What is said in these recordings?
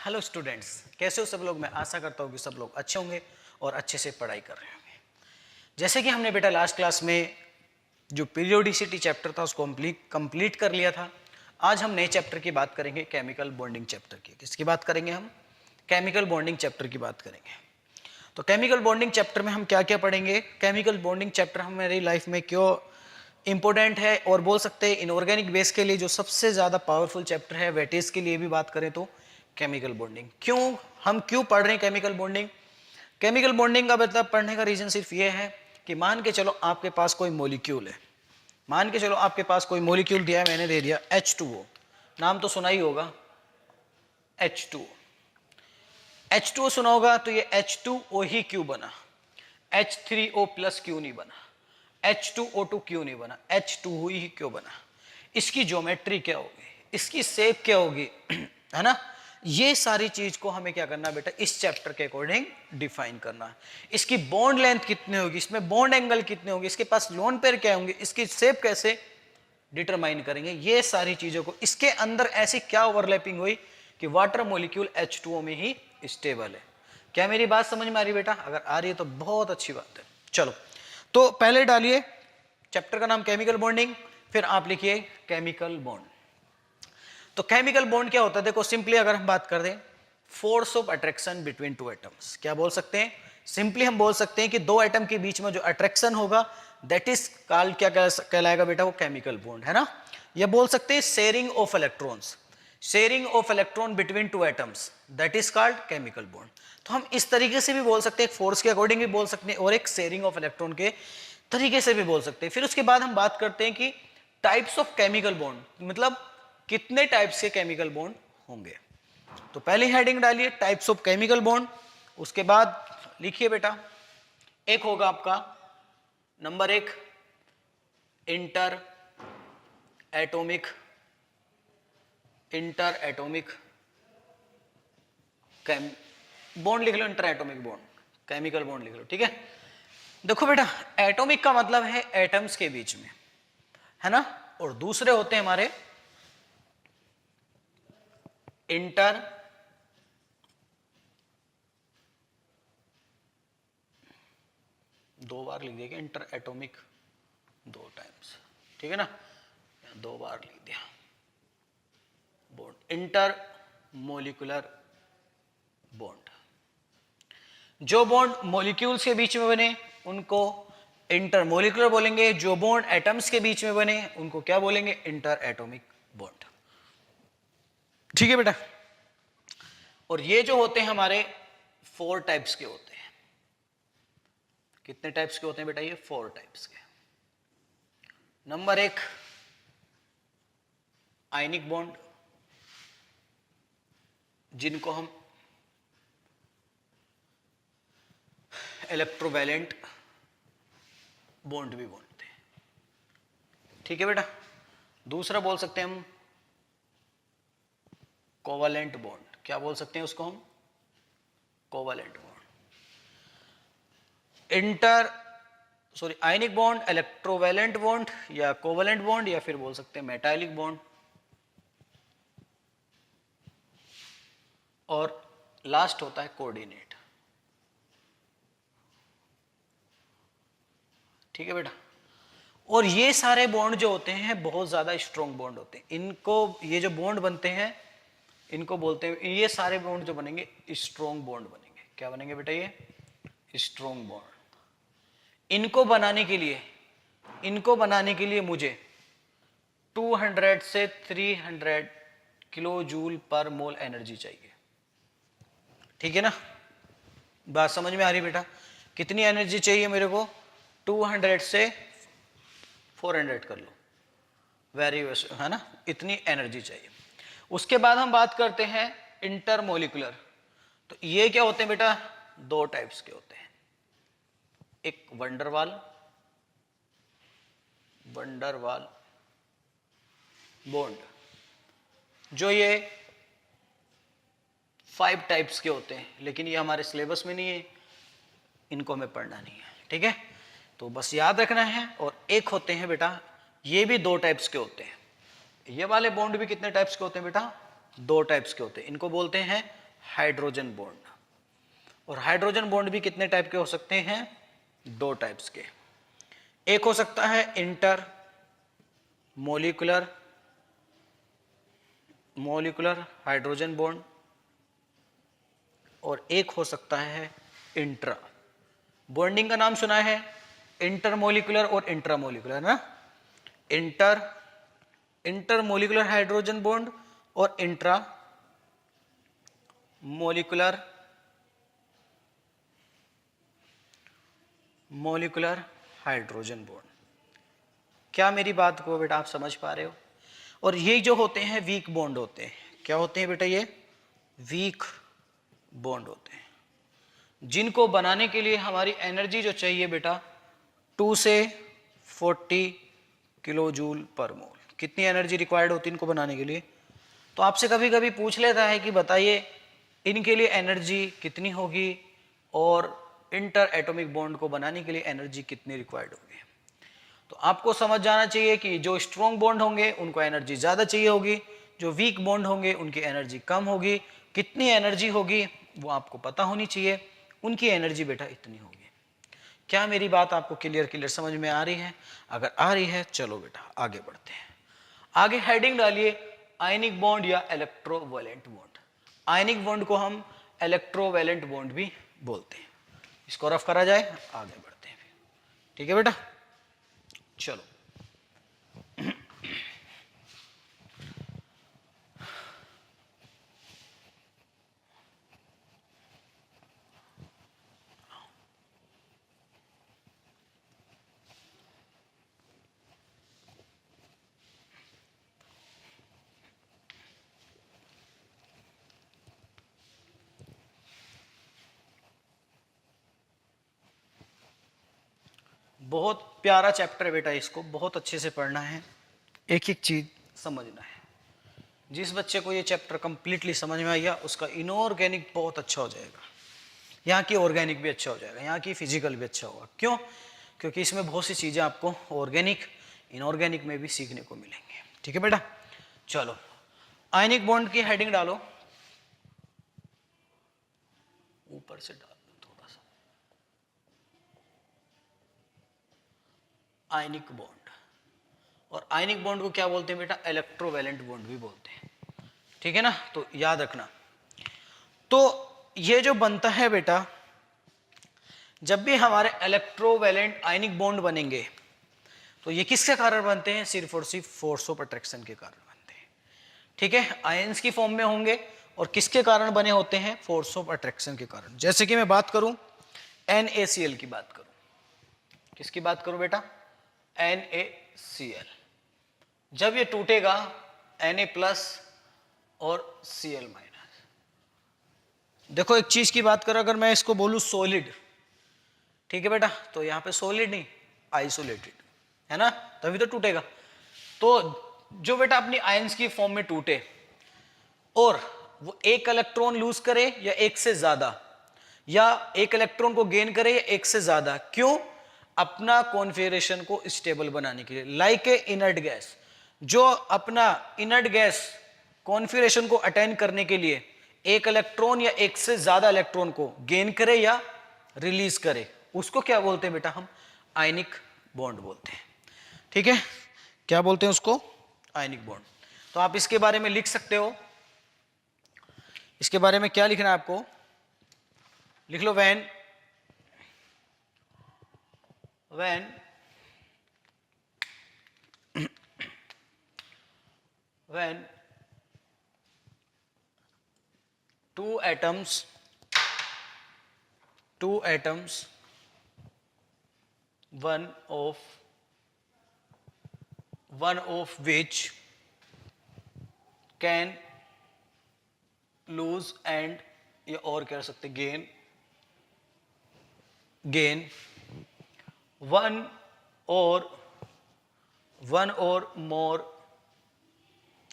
Hello students, कैसे हो सब लोग। मैं आशा करता हूँ कि सब लोग अच्छे होंगे और अच्छे से पढ़ाई कर रहे होंगे। जैसे कि हमने बेटा लास्ट क्लास में जो पीरियोडिसिटी चैप्टर था उसको कंप्लीट कर लिया था। आज हम नए चैप्टर की बात करेंगे, केमिकल बॉन्डिंग चैप्टर की। किसकी बात करेंगे हम? केमिकल बॉन्डिंग चैप्टर की बात करेंगे। तो केमिकल बॉन्डिंग चैप्टर में हम क्या क्या पढ़ेंगे? केमिकल बॉन्डिंग चैप्टर हमारी लाइफ में क्यों इंपॉर्टेंट है, और बोल सकते हैं इनऑर्गेनिक बेस के लिए जो सबसे ज़्यादा पावरफुल चैप्टर है, वेटेज के लिए भी बात करें तो केमिकल बॉन्डिंग। हम क्यों पढ़ रहे हैं केमिकल बॉन्डिंग? केमिकल बॉन्डिंग का मतलब पढ़ने का रीजन सिर्फ ये है कि मान के चलो आपके पास कोई मॉलिक्यूल है। मान के चलो आपके पास कोई मॉलिक्यूल दिया है, मैंने दे दिया H2O। नाम तो सुना ही होगा, H2O। H2O सुना होगा, तो ये H2O ही क्यों बना? H3O प्लस क्यों नहीं बना? H2O2 क्यों नहीं बना? H2O ही क्यों बना? इसकी ज्योमेट्री क्या होगी, इसकी शेप क्या होगी, है ना? ये सारी चीज को हमें क्या करना है बेटा, इस चैप्टर के अकॉर्डिंग डिफाइन करना है। इसकी बॉन्ड लेंथ कितनी होगी, इसमें बॉन्ड एंगल कितने होंगे, इसके पास लोन पेयर क्या होंगे, इसकी शेप कैसे डिटरमाइन करेंगे। ये सारी चीजों को, इसके अंदर ऐसी क्या ओवरलैपिंग हुई कि वाटर मॉलिक्यूल H2O में ही स्टेबल है। क्या मेरी बात समझ में आ रही बेटा? अगर आ रही है तो बहुत अच्छी बात है। चलो, तो पहले डालिए चैप्टर का नाम केमिकल बॉन्डिंग, फिर आप लिखिए केमिकल बॉन्ड। तो केमिकल बॉन्ड क्या होता है? देखो सिंपली अगर हम बात कर दें, force of attraction between two atoms. क्या बोल सकते हैं? सिंपली हम बोल सकते हैं कि दो एटम के बीच में जो अट्रैक्शन होगा दैट इज कॉल्ड, क्या कहलाएगा बेटा? वो केमिकल बॉन्ड है ना। ये बोल सकते हैं sharing of electrons, sharing of electron between two atoms, that is called chemical bond. तो हम इस तरीके से भी बोल सकते हैं, एक फोर्स के अकॉर्डिंग भी बोल सकते हैं और एक शेयरिंग ऑफ इलेक्ट्रॉन के तरीके से भी बोल सकते हैं। फिर उसके बाद हम बात करते हैं कि टाइप्स ऑफ केमिकल बॉन्ड, मतलब कितने टाइप्स के केमिकल बॉन्ड होंगे। तो पहली हेडिंग डालिए टाइप्स ऑफ केमिकल बॉन्ड। उसके बाद लिखिए बेटा, एक होगा आपका नंबर 1 इंटर एटॉमिक बॉन्ड लिख लो, inter atomic bond, chemical bond लिख लो, ठीक है। देखो बेटा, एटॉमिक का मतलब है एटम्स के बीच में, है ना, और दूसरे होते हैं हमारे इंटर दो बार लिख दिया, इंटर एटॉमिक 2 टाइम्स, ठीक है ना, 2 बार लिख दिया बॉन्ड। इंटर मोलिकुलर बॉन्ड, जो बॉन्ड मॉलिक्यूल्स के बीच में बने उनको इंटर मोलिकुलर बोलेंगे, जो बॉन्ड एटम्स के बीच में बने उनको क्या बोलेंगे? इंटर एटॉमिक बॉन्ड, ठीक है बेटा। और ये जो होते हैं हमारे 4 टाइप्स के होते हैं। कितने टाइप्स के होते हैं बेटा? ये 4 टाइप्स के। नंबर 1 आयनिक बॉन्ड, जिनको हम इलेक्ट्रोवैलेंट बॉन्ड भी बोलते हैं, ठीक है बेटा। दूसरा बोल सकते हैं हम कोवैलेंट बॉन्ड। क्या बोल सकते हैं उसको हम? Covalent bond. Ionic bond, electrovalent bond या कोवैलेंट बॉन्ड, या फिर बोल सकते हैं मेटालिक बॉन्ड। और लास्ट होता है कोऑर्डिनेट, ठीक है बेटा। और ये सारे बॉन्ड जो होते हैं बहुत ज्यादा स्ट्रॉन्ग बॉन्ड होते हैं। इनको, ये जो बॉन्ड बनते हैं इनको बोलते हैं, ये सारे बॉन्ड जो बनेंगे स्ट्रॉन्ग बॉन्ड बनेंगे। क्या बनेंगे बेटा? ये स्ट्रॉन्ग बॉन्ड। इनको बनाने के लिए मुझे 200 से 300 किलो जूल पर मोल एनर्जी चाहिए, ठीक है ना। बात समझ में आ रही बेटा? कितनी एनर्जी चाहिए मेरे को? 200 से 400 कर लो, वेरिएशन, है ना, इतनी एनर्जी चाहिए। उसके बाद हम बात करते हैं इंटरमोलिकुलर। तो ये क्या होते हैं बेटा? 2 टाइप्स के होते हैं, एक वंडरवाल बॉन्ड, जो ये 5 टाइप्स के होते हैं, लेकिन ये हमारे सिलेबस में नहीं है, इनको हमें पढ़ना नहीं है, ठीक है। तो बस याद रखना है। और एक होते हैं बेटा, ये भी 2 टाइप्स के होते हैं। ये वाले बॉन्ड भी कितने टाइप्स के होते हैं बेटा? 2 टाइप्स के होते हैं। इनको बोलते हैं हाइड्रोजन बॉन्ड। और हाइड्रोजन बॉन्ड भी कितने टाइप के हो सकते हैं? 2 टाइप्स के। एक हो सकता है इंटर मोलिकुलर हाइड्रोजन बॉन्ड, और एक हो सकता है इंट्रा। बॉन्डिंग का नाम सुना है, इंटरमोलिकुलर और इंट्रामोलिकुलर ना। इंटरमोलिकुलर हाइड्रोजन बॉन्ड और इंट्रा मोलिकुलर हाइड्रोजन बॉन्ड। क्या मेरी बात को बेटा आप समझ पा रहे हो? और ये जो होते हैं वीक बॉन्ड होते हैं। क्या होते हैं बेटा? ये वीक बॉन्ड होते हैं, जिनको बनाने के लिए हमारी एनर्जी जो चाहिए बेटा 2 से 40 किलो जूल पर मोल। कितनी एनर्जी रिक्वायर्ड होती है इनको बनाने के लिए? तो आपसे कभी कभी पूछ लेता है कि बताइए इनके लिए एनर्जी कितनी होगी और इंटर एटॉमिक बॉन्ड को बनाने के लिए एनर्जी कितनी रिक्वायर्ड होगी। तो आपको समझ जाना चाहिए कि जो स्ट्रॉन्ग बॉन्ड होंगे उनको एनर्जी ज़्यादा चाहिए होगी, जो वीक बॉन्ड होंगे उनकी एनर्जी कम होगी। कितनी एनर्जी होगी वो आपको पता होनी चाहिए। उनकी एनर्जी बेटा इतनी होगी। क्या मेरी बात आपको क्लियर समझ में आ रही है? अगर आ रही है चलो बेटा आगे बढ़ते हैं। आगे हेडिंग डालिए आयनिक बॉन्ड या इलेक्ट्रोवैलेंट बॉन्ड। आयनिक बॉन्ड को हम इलेक्ट्रोवैलेंट बॉन्ड भी बोलते हैं। इसको रफ करा जाए, आगे बढ़ते हैं। ठीक है बेटा, चलो। बहुत प्यारा चैप्टर है बेटा, इसको बहुत अच्छे से पढ़ना है, एक एक चीज समझना है। जिस बच्चे को ये चैप्टर कंप्लीटली समझ में आ गया उसका इनऑर्गेनिक बहुत अच्छा हो जाएगा, यहाँ की ऑर्गेनिक भी अच्छा हो जाएगा, यहाँ की फिजिकल भी अच्छा होगा। क्यों? क्योंकि इसमें बहुत सी चीज़ें आपको ऑर्गेनिक इनऑर्गेनिक में भी सीखने को मिलेंगे। ठीक है बेटा, चलो आयनिक बॉन्ड की हेडिंग डालो, ऊपर से डाल दो थोड़ा सा। आयनिक बॉन्ड, और आयनिक बॉन्ड को क्या बोलते हैं बेटा? इलेक्ट्रोवैलेंट बॉन्ड भी बोलते हैं। ठीक है ना, तो याद रखना। तो ये जो बनता है बेटा, जब भी हमारे इलेक्ट्रोवैलेंट आयनिक बॉन्ड बनेंगे तो ये किसके कारण बनते हैं? सिर्फ और सिर्फ फोर्स ऑफ अट्रैक्शन के कारण बनते हैं। ठीक है, आयंस की फॉर्म में होंगे और किसके कारण बने होते हैं? फोर्स ऑफ अट्रैक्शन के कारण। जैसे कि मैं बात करूं NaCl की बात करूं, किसकी बात करूं बेटा? NaCl। जब ये टूटेगा Na प्लस और Cl माइनस। देखो एक चीज की बात करो, अगर मैं इसको बोलूं सॉलिड, ठीक है बेटा, तो यहां पे सॉलिड नहीं, आइसोलेटेड है ना, तभी तो टूटेगा। तो जो बेटा अपनी आयंस की फॉर्म में टूटे और वो एक इलेक्ट्रॉन लूज करे या एक से ज्यादा, या एक इलेक्ट्रॉन को गेन करे या एक से ज्यादा, क्यों? अपना कॉन्फिगरेशन को स्टेबल बनाने के लिए। लाइक ए इनर्ट गैस, जो अपना इनर्ट गैस कॉन्फिगरेशन को अटेन करने के लिए एक इलेक्ट्रॉन या एक से ज्यादा इलेक्ट्रॉन को गेन करे या रिलीज करे, उसको क्या बोलते हैं बेटा? हम आयनिक बॉन्ड बोलते हैं। ठीक है, क्या बोलते हैं उसको? Ionic bond. तो आप इसके बारे में लिख सकते हो। इसके बारे में क्या लिखना है आपको? लिख लो when when two atoms one of which can lose and या और कह सकते gain one or more,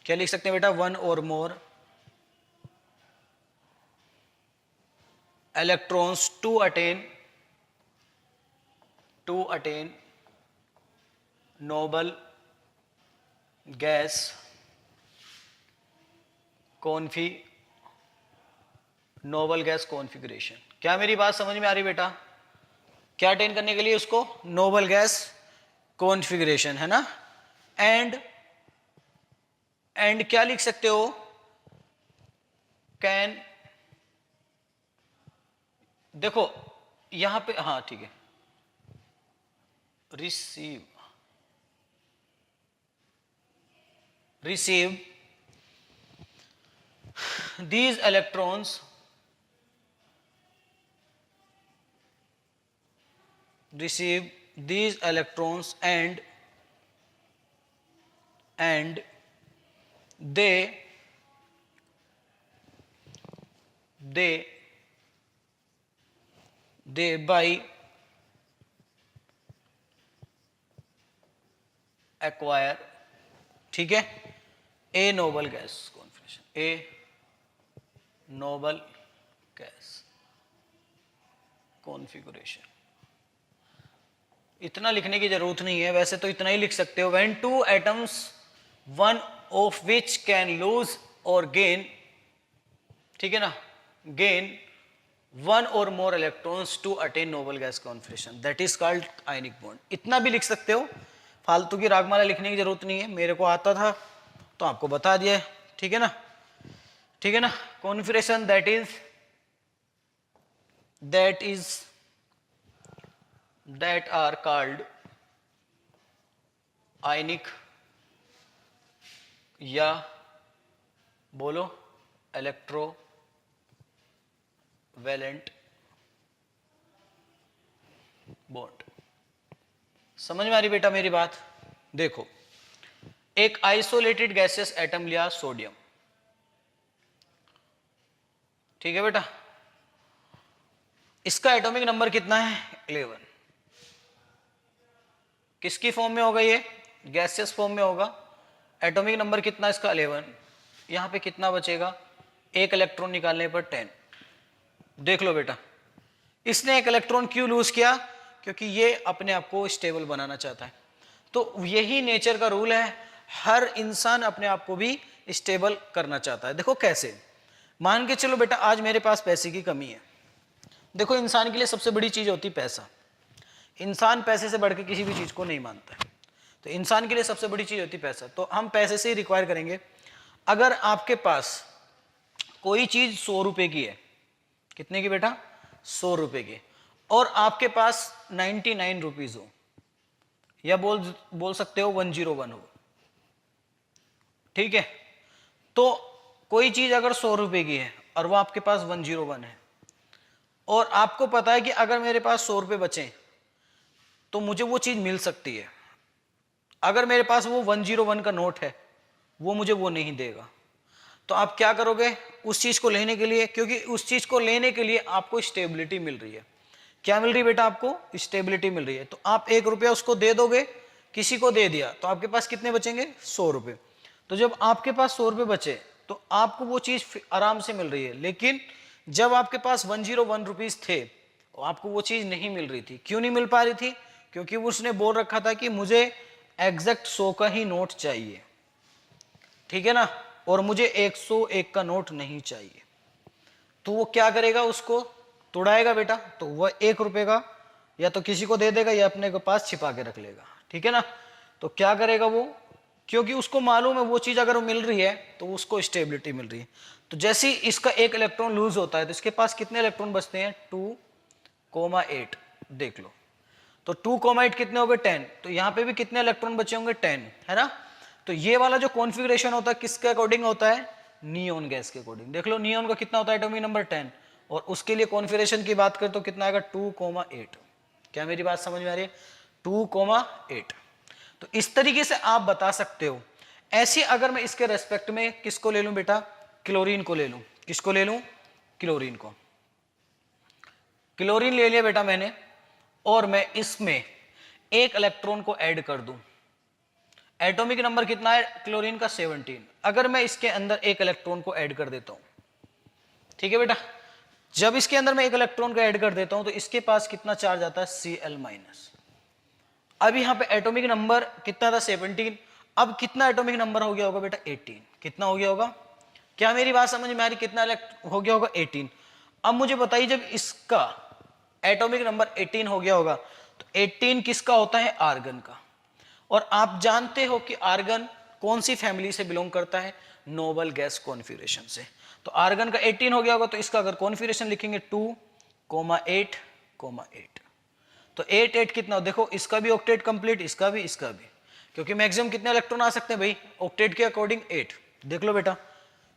क्या लिख सकते हैं बेटा? one or more electrons to attain noble gas configuration Nobel gas configuration. क्या मेरी बात समझ में आ रही बेटा? क्या अटेन करने के लिए उसको? नोबल गैस कॉन्फ़िगरेशन, है ना। एंड क्या लिख सकते हो? कैन, देखो यहां पे, हाँ ठीक है, receive these electrons and they by acquire, ठीक है, a noble gas configuration, a noble gas configuration. इतना लिखने की जरूरत नहीं है, वैसे तो इतना ही लिख सकते हो। When two atoms one of which can lose और गेन, ठीक है ना, गेन वन और more electrons to attain noble gas configuration, that is called ionic bond. इतना भी लिख सकते हो, फालतू की रागमाला लिखने की जरूरत नहीं है। मेरे को आता था तो आपको बता दिया, ठीक है ना, ठीक है ना। कॉन्फ़िगरेशन दैट आर कॉल्ड आयनिक, या बोलो इलेक्ट्रोवैलेंट बॉन्ड। समझ में आ रही बेटा मेरी बात? देखो, एक आइसोलेटेड गैसेस एटम लिया सोडियम, ठीक है बेटा, इसका एटॉमिक नंबर कितना है? 11। किसकी फॉर्म में होगा ये? गैसियस फॉर्म में होगा। एटॉमिक नंबर कितना इसका? 11। यहां पे कितना बचेगा? एक इलेक्ट्रॉन निकालने पर 10। देख लो बेटा, इसने एक इलेक्ट्रॉन क्यों लूज किया? क्योंकि ये अपने आप को स्टेबल बनाना चाहता है। तो यही नेचर का रूल है, हर इंसान अपने आप को भी स्टेबल करना चाहता है। देखो कैसे, मान के चलो बेटा आज मेरे पास पैसे की कमी है। देखो इंसान के लिए सबसे बड़ी चीज होती पैसा, इंसान पैसे से बढ़ के किसी भी चीज को नहीं मानता है। तो इंसान के लिए सबसे बड़ी चीज होती पैसा, तो हम पैसे से ही रिक्वायर करेंगे। अगर आपके पास कोई चीज 100 रुपए की है, कितने की बेटा? 100 रुपए की, और आपके पास 99 रुपीज हो, या बोल सकते हो 101 हो, ठीक है। तो कोई चीज अगर 100 रुपए की है और वो आपके पास 101 है, और आपको पता है कि अगर मेरे पास 100 रुपए बचे तो मुझे वो चीज मिल सकती है। अगर मेरे पास वो 101 का नोट है, वो मुझे वो नहीं देगा, तो आप क्या करोगे उस चीज को लेने के लिए? क्योंकि उस चीज को लेने के लिए आपको स्टेबिलिटी मिल रही है। क्या मिल रही है बेटा? आपको स्टेबिलिटी मिल रही है। तो आप 1 रुपया उसको दे दोगे, किसी को दे दिया, तो आपके पास कितने बचेंगे? 100 रुपए। तो जब आपके पास 100 रुपए बचे तो आपको वो चीज आराम से मिल रही है। लेकिन जब आपके पास 101 रुपीज थे, तो आपको वो चीज नहीं मिल रही थी। क्यों नहीं मिल पा रही थी? क्योंकि उसने बोल रखा था कि मुझे एग्जैक्ट 100 का ही नोट चाहिए, ठीक है ना, और मुझे 101 का नोट नहीं चाहिए। तो वो क्या करेगा? उसको तोड़ाएगा बेटा। तो वह 1 रुपए का या तो किसी को दे देगा या अपने के पास छिपा के रख लेगा, ठीक है ना। तो क्या करेगा वो? क्योंकि उसको मालूम है वो चीज अगर वो मिल रही है तो उसको स्टेबिलिटी मिल रही है। तो जैसे ही इसका एक इलेक्ट्रॉन लूज होता है तो इसके पास कितने इलेक्ट्रॉन बचते हैं? 2,8। देख लो, तो 2,8 कितने हो गए? 10। तो यहाँ पे भी कितने इलेक्ट्रॉन बचे होंगे? 10, है ना। तो ये वाला जो कॉन्फ़िगरेशन होता है किसके अकॉर्डिंग होता है? नियोन गैस के अकॉर्डिंग। देख लो नियोन का कितना होता है एटॉमिक नंबर? 10। और उसके लिए कॉन्फ़िगरेशन की बात करें तो कितना आएगा? 2,8। क्या मेरी बात समझ में आ रही है? 2,8। तो इस तरीके से आप बता सकते हो। ऐसे अगर मैं इसके रेस्पेक्ट में किसको ले लूं बेटा? क्लोरीन को ले लूं। किसको ले लूं? क्लोरीन को। क्लोरीन ले लिया बेटा मैंने, और मैं इसमें एक इलेक्ट्रॉन को ऐड कर दूं। एटॉमिक नंबर कितना है क्लोरीन का? 17। अगर मैं इसके अंदर एक इलेक्ट्रॉन को ऐड कर देता हूं, ठीक है बेटा, जब इसके अंदर मैं एक इलेक्ट्रॉन को ऐड कर देता हूं तो इसके पास कितना चार्ज आता है? Cl-। अब यहां पे एटॉमिक नंबर कितना था? 17। अब कितना एटॉमिक नंबर हो गया होगा बेटा? 18। कितना हो गया होगा? क्या मेरी बात समझ में आ रही? कितना हो गया होगा? 18। अब मुझे बताइए, जब इसका एटॉमिक नंबर 18 हो गया होगा तो 18 किसका होता है? आर्गन का। और आप जानते हो कि आर्गन कौन सी फैमिली से बिलोंग करता है? नोबल गैस कॉन्फ़िगरेशन से। तो आर्गन का 18 हो गया होगा, तो इसका अगर कॉन्फ़िगरेशन लिखेंगे 2,8,8, तो 8 8 कितना? देखो इसका भी ऑक्टेट कंप्लीट, इसका भी, क्योंकि मैक्सिमम कितने इलेक्ट्रॉन आ सकते हैं भाई ऑक्टेट के अकॉर्डिंग? 8। देख लो बेटा,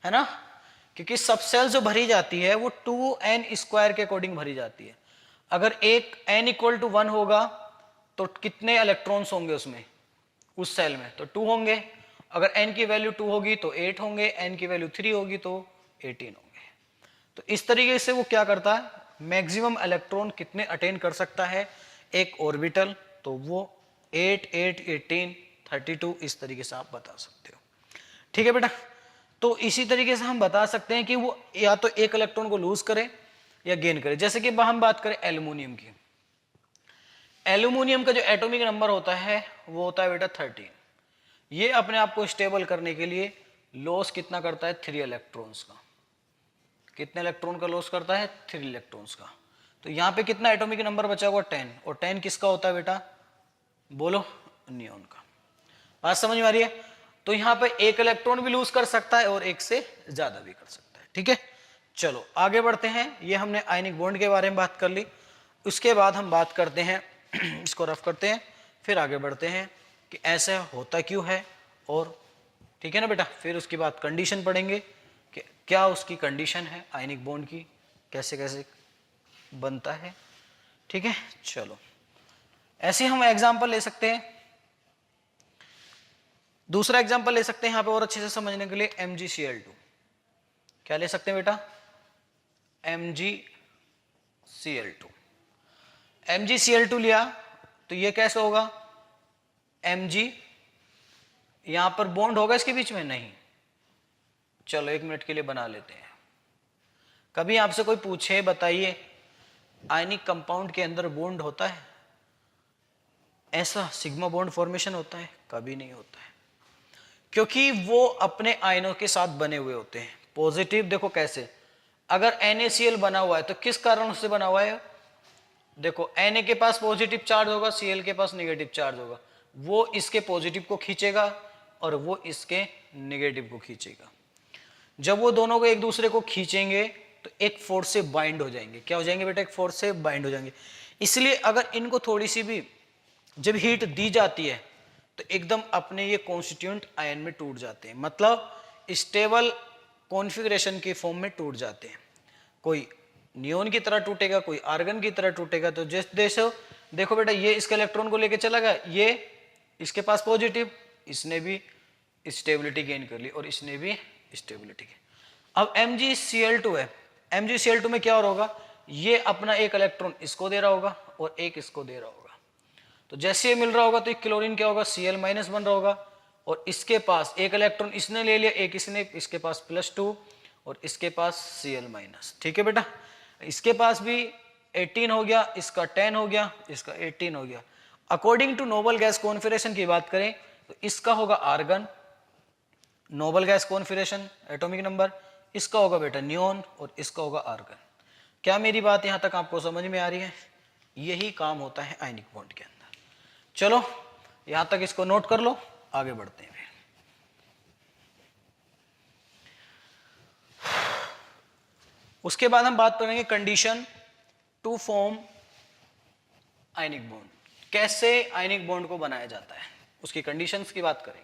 है ना, क्योंकि सब सेल जो भरी जाती है वो 2n² के अकॉर्डिंग भरी जाती है। अगर एक n इक्वल टू 1 होगा तो कितने इलेक्ट्रॉन्स होंगे उसमें, उस सेल में? तो 2 होंगे। अगर n की वैल्यू 2 होगी तो 8 होंगे, n की वैल्यू 3 होगी तो 18 होंगे। तो इस तरीके से वो क्या करता है, मैक्सिमम इलेक्ट्रॉन कितने अटेन कर सकता है एक ऑर्बिटल, तो वो 8 8 18 32 इस तरीके से आप बता सकते हो। ठीक है बेटा, तो इसी तरीके से हम बता सकते हैं कि वो या तो एक इलेक्ट्रॉन को लूज करे या गेन करे। जैसे कि हम बात करें एल्यूमिनियम की, एल्यूमिनियम का जो एटॉमिक नंबर होता है वो होता है बेटा 13। ये अपने आप को स्टेबल करने के लिए लॉस कितना करता है? 3 इलेक्ट्रॉन्स का। कितने इलेक्ट्रॉन का लॉस करता है? 3 इलेक्ट्रॉन्स का। तो यहाँ पे कितना एटॉमिक नंबर बचा हुआ? 10। और 10 किसका होता है बेटा? बोलो, नियॉन का। बात समझ में आ रही है? तो यहाँ पे एक इलेक्ट्रॉन भी लूज कर सकता है और एक से ज्यादा भी कर सकता है। ठीक है, चलो आगे बढ़ते हैं। ये हमने आयनिक बॉन्ड के बारे में बात कर ली। उसके बाद हम बात करते हैं इसको रफ करते हैं, फिर आगे बढ़ते हैं कि ऐसा होता क्यों है, और ठीक है ना बेटा, फिर उसके बाद कंडीशन पढ़ेंगे कि क्या उसकी कंडीशन है आयनिक बॉन्ड की, कैसे कैसे बनता है। ठीक है, चलो ऐसे हम एग्जांपल ले सकते हैं। दूसरा एग्जांपल ले सकते हैं यहाँ पे और अच्छे से समझने के लिए, MgCl2। क्या ले सकते हैं बेटा? MgCl2। MgCl2 लिया तो ये कैसे होगा? Mg, यहां पर बॉन्ड होगा इसके बीच में? नहीं। चलो 1 मिनट के लिए बना लेते हैं। कभी आपसे कोई पूछे, बताइए आयनिक कंपाउंड के अंदर बॉन्ड होता है? ऐसा सिग्मा बॉन्ड फॉर्मेशन होता है? कभी नहीं होता है, क्योंकि वो अपने आयनों के साथ बने हुए होते हैं। पॉजिटिव देखो कैसे, अगर NaCl बना हुआ है तो किस कारण से बना हुआ है? देखो Na के पास पॉजिटिव चार्ज होगा, Cl के पास नेगेटिव चार्ज होगा, वो इसके पॉजिटिव को खींचेगा और वो इसके नेगेटिव को खींचेगा। जब वो दोनों को एक दूसरे को खींचेंगे तो एक फोर्स से बाइंड हो जाएंगे। क्या हो जाएंगे बेटा? एक फोर्स से बाइंड हो जाएंगे। इसलिए अगर इनको थोड़ी सी भी जब हीट दी जाती है तो एकदम अपने ये कॉन्स्टिट्यूएंट आयन में टूट जाते हैं, मतलब स्टेबल कॉन्फ़िगरेशन के फॉर्म में टूट जाते हैं। कोई नियोन की तरह टूटेगा, कोई आर्गन की तरह टूटेगा। तो जैसे देखो बेटा, ये इसके इलेक्ट्रॉन को लेके चला गया, ये इसके पास पॉजिटिव, इसने भी स्टेबिलिटी गेन कर ली और इसने भी स्टेबिलिटी गेन। अब MgCl2 है, MgCl2 में क्या हो रहा होगा? ये अपना एक इलेक्ट्रॉन इसको दे रहा होगा और एक इसको दे रहा होगा। तो जैसे ये मिल रहा होगा तो एक क्लोरीन क्या होगा? Cl- बन रहा होगा, और इसके पास एक इलेक्ट्रॉन इसने ले लिया, एक इसने, इसके पास +2 और इसके पास Cl-। ठीक है बेटा, इसके पास भी 18 हो गया, इसका 10 हो गया, इसका 18 हो गया। According to noble gas configuration की बात करें तो इसका होगा argon, noble gas configuration atomic number, इसका होगा बेटा नियोन और इसका होगा आर्गन। क्या मेरी बात यहां तक आपको समझ में आ रही है? यही काम होता है आयनिक बॉन्ड के अंदर। चलो यहां तक इसको नोट कर लो, आगे बढ़ते हैं। उसके बाद हम बात करेंगे condition to form ionic bond. कैसे आयनिक बॉन्ड को बनाया जाता है, उसकी कंडीशंस की बात करेंगे।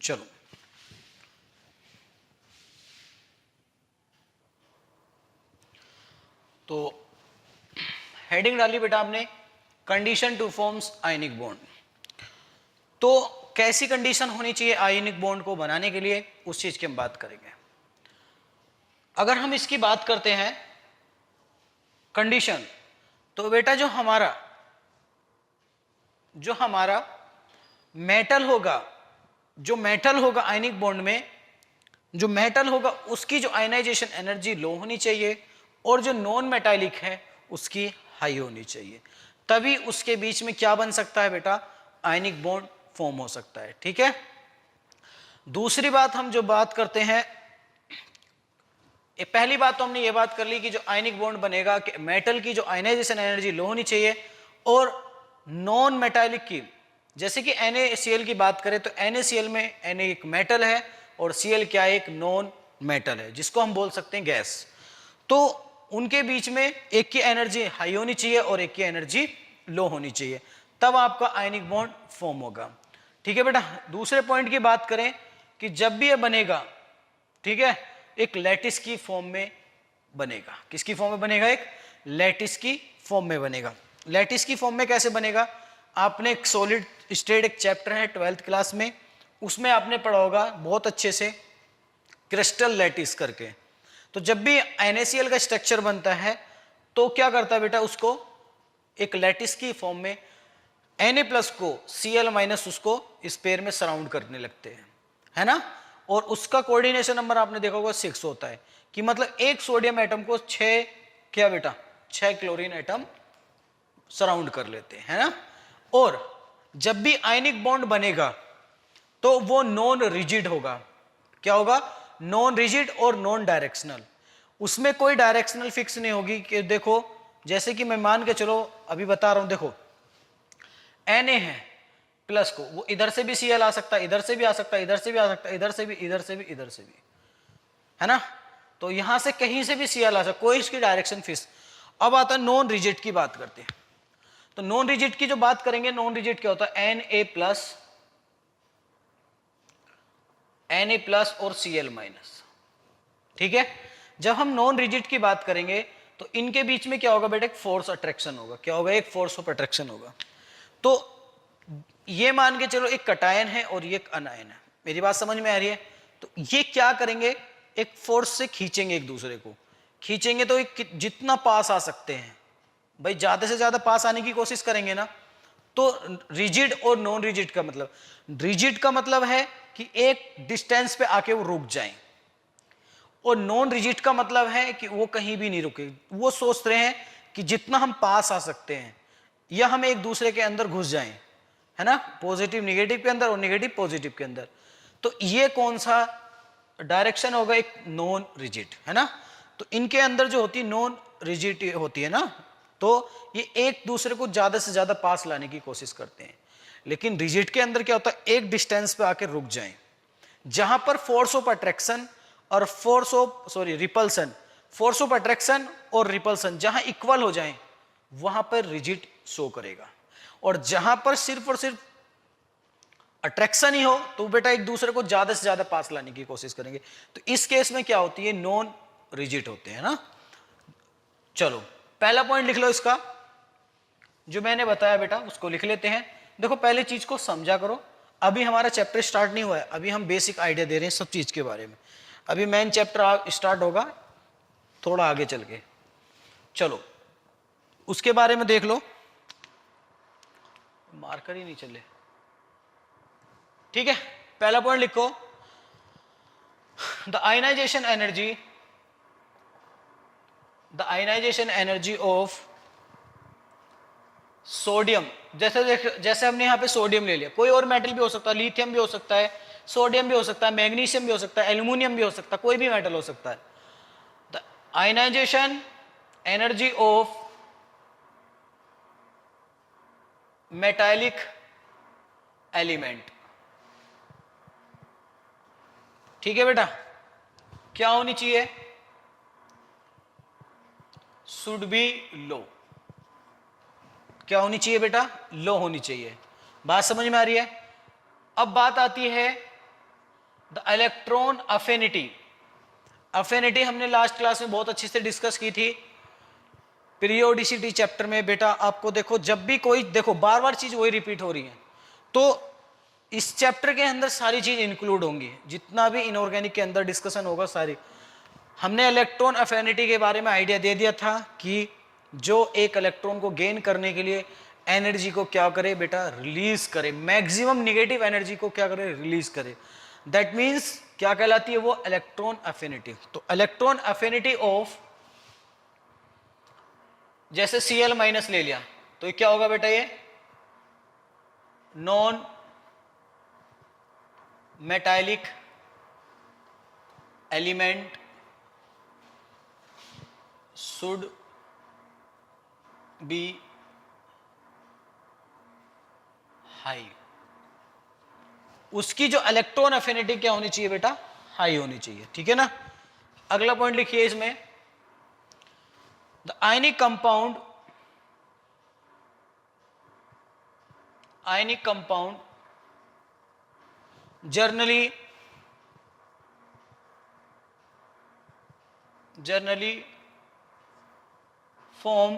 चलो तो हेडिंग डाली बेटा आपने, condition two forms ionic bond. तो कैसी कंडीशन होनी चाहिए आयनिक बॉन्ड को बनाने के लिए, उस चीज की हम बात करेंगे। अगर हम इसकी बात करते हैं कंडीशन, तो बेटा जो हमारा मेटल होगा, जो मेटल होगा आयनिक बॉन्ड में, जो मेटल होगा उसकी जो आयनाइजेशन एनर्जी लो होनी चाहिए और जो नॉन मेटालिक है उसकी हाई होनी चाहिए, तभी उसके बीच में क्या बन सकता है बेटा, आयनिक बॉन्ड फॉर्म हो सकता है। ठीक है, दूसरी बात हम जो बात करते हैं, पहली बात तो हमने ये बात कर ली कि जो आयनिक बॉन्ड बनेगा कि मेटल की जो आयनाइजेशन एनर्जी लो होनी चाहिए और नॉन मेटालिक की, जैसे कि NaCl की बात करें तो NaCl में Na एक मेटल है और Cl क्या है, एक नॉन मेटल है जिसको हम बोल सकते हैं गैस। तो उनके बीच में एक की एनर्जी हाई होनी चाहिए और एक की एनर्जी लो होनी चाहिए, तब आपका आयनिक बॉन्ड फॉर्म होगा। ठीक है बेटा, दूसरे पॉइंट की बात करें कि जब भी ये बनेगा, ठीक है, एक लैटिस की फॉर्म में बनेगा। किसकी फॉर्म में बनेगा, एक लैटिस की फॉर्म में बनेगा। लैटिस की फॉर्म में कैसे बनेगा, आपने एक सॉलिड स्टेट एक चैप्टर है 12th क्लास में, उसमें आपने पढ़ा होगा बहुत अच्छे से क्रिस्टल लैटिस करके। तो जब भी NaCl का स्ट्रक्चर बनता है तो क्या करता है बेटा, उसको एक लैटिस की फॉर्म में Na+ को Cl- उसको इस पेयर में सराउंड करने लगते हैं, है ना, और उसका कोऑर्डिनेशन नंबर आपने देखा होगा 6 होता है, कि मतलब एक सोडियम एटम को 6 क्या बेटा 6 क्लोरीन एटम सराउंड कर लेते हैं, है ना। और जब भी आयनिक बॉन्ड बनेगा तो वो नॉन रिजिड होगा। क्या होगा, नॉन रिजिड और नॉन डायरेक्शनल। उसमें कोई डायरेक्शनल फिक्स नहीं होगी कि देखो, जैसे कि मैं मान के चलो अभी बता रहा हूं, देखो Na है प्लस को, वो इधर से भी Cl आ सकता है, इधर से भी आ सकता है, इधर से भी आ सकता है, इधर से भी, इधर से भी, इधर से भी, है ना। तो यहां से कहीं से भी Cl आ सकता, कोई इसकी डायरेक्शन फिक्स। अब आता है नॉन रिजिड की बात करते हैं। तो नॉन रिजिड की जो बात करेंगे, नॉन रिजिड क्या होता है, Na+ और Cl-। ठीक है, जब हम नॉन रिजिड की बात करेंगे तो इनके बीच में क्या होगा बेटा, एक फोर्स अट्रैक्शन होगा। क्या होगा, एक फोर्स ऑफ अट्रैक्शन होगा। तो ये मान के चलो एक कटायन है और ये एक अनायन है, मेरी बात समझ में आ रही है। तो ये क्या करेंगे, एक फोर्स से खींचेंगे, एक दूसरे को खींचेंगे तो एक जितना पास आ सकते हैं भाई, ज्यादा से ज्यादा पास आने की कोशिश करेंगे ना। तो रिजिड और नॉन रिजिड का मतलब, रिजिड का मतलब है कि एक डिस्टेंस पे आके वो रुक जाएं, और नॉन रिजिड का मतलब है कि वो कहीं भी नहीं रुके। वो सोच रहे हैं कि जितना हम पास आ सकते हैं या हम एक दूसरे के अंदर घुस जाएं, है ना, पॉजिटिव निगेटिव के अंदर और निगेटिव पॉजिटिव के अंदर। तो ये कौन सा डायरेक्शन होगा, एक नॉन रिजिड, है ना। तो इनके अंदर जो होती है नॉन रिजिड होती है ना, तो ये एक दूसरे को ज्यादा से ज्यादा पास लाने की कोशिश करते हैं। लेकिन रिजिड के अंदर क्या होता है, एक डिस्टेंस पे आके रुक जाएं, जहां पर फोर्स ऑफ अट्रैक्शन और रिपल्सन, फोर्स ऑफ अट्रैक्शन और रिपल्सन जहां इक्वल हो जाएं वहां पर रिजिड शो करेगा। और जहां पर सिर्फ और सिर्फ अट्रैक्शन ही हो तो बेटा एक दूसरे को ज्यादा से ज्यादा पास लाने की कोशिश करेंगे। तो इस केस में क्या होती है, नॉन रिजिड होते हैं ना। चलो पहला पॉइंट लिख लो, इसका जो मैंने बताया बेटा उसको लिख लेते हैं। देखो पहले चीज को समझा करो, अभी हमारा चैप्टर स्टार्ट नहीं हुआ है, अभी हम बेसिक आइडिया दे रहे हैं सब चीज के बारे में। अभी मेन चैप्टर स्टार्ट होगा थोड़ा आगे चल के। चलो उसके बारे में देख लो, मार्कर ही नहीं चले। ठीक है, पहला पॉइंट लिखो, the ionisation energy of sodium. जैसे हमने यहां पे सोडियम ले लिया, कोई और मेटल भी हो सकता है, लिथियम भी हो सकता है, सोडियम भी हो सकता है, मैग्नीशियम भी हो सकता है, एल्यूमिनियम भी हो सकता है, कोई भी मेटल हो सकता है। The ionisation energy of metallic element. ठीक है बेटा, क्या होनी चाहिए, शुड बी लो। क्या होनी चाहिए बेटा, लो होनी चाहिए। बात समझ में आ रही है। अब बात आती है द इलेक्ट्रॉन अफिनिटी। अफिनिटी हमने लास्ट क्लास में बहुत अच्छे से डिस्कस की थी पीरियोडिसिटी चैप्टर में। बेटा आपको देखो, जब भी कोई देखो बार बार चीज वही रिपीट हो रही है, तो इस चैप्टर के अंदर सारी चीज इंक्लूड होंगी, जितना भी इनऑर्गेनिक के अंदर डिस्कशन होगा सारी। हमने इलेक्ट्रॉन अफिनिटी के बारे में आइडिया दे दिया था कि जो एक इलेक्ट्रॉन को गेन करने के लिए एनर्जी को क्या करे बेटा, रिलीज करे, मैक्सिमम निगेटिव एनर्जी को क्या करे, रिलीज करे। दैट मीन्स क्या कहलाती है वो, इलेक्ट्रॉन अफिनिटी। तो इलेक्ट्रॉन अफिनिटी ऑफ, जैसे Cl माइनस ले लिया तो ये क्या होगा बेटा, ये non metallic element should be high. उसकी जो इलेक्ट्रॉन अफिनिटी क्या होनी चाहिए बेटा, हाई होनी चाहिए, ठीक है ना। अगला पॉइंट लिखिए इसमें, the ionic compound generally form,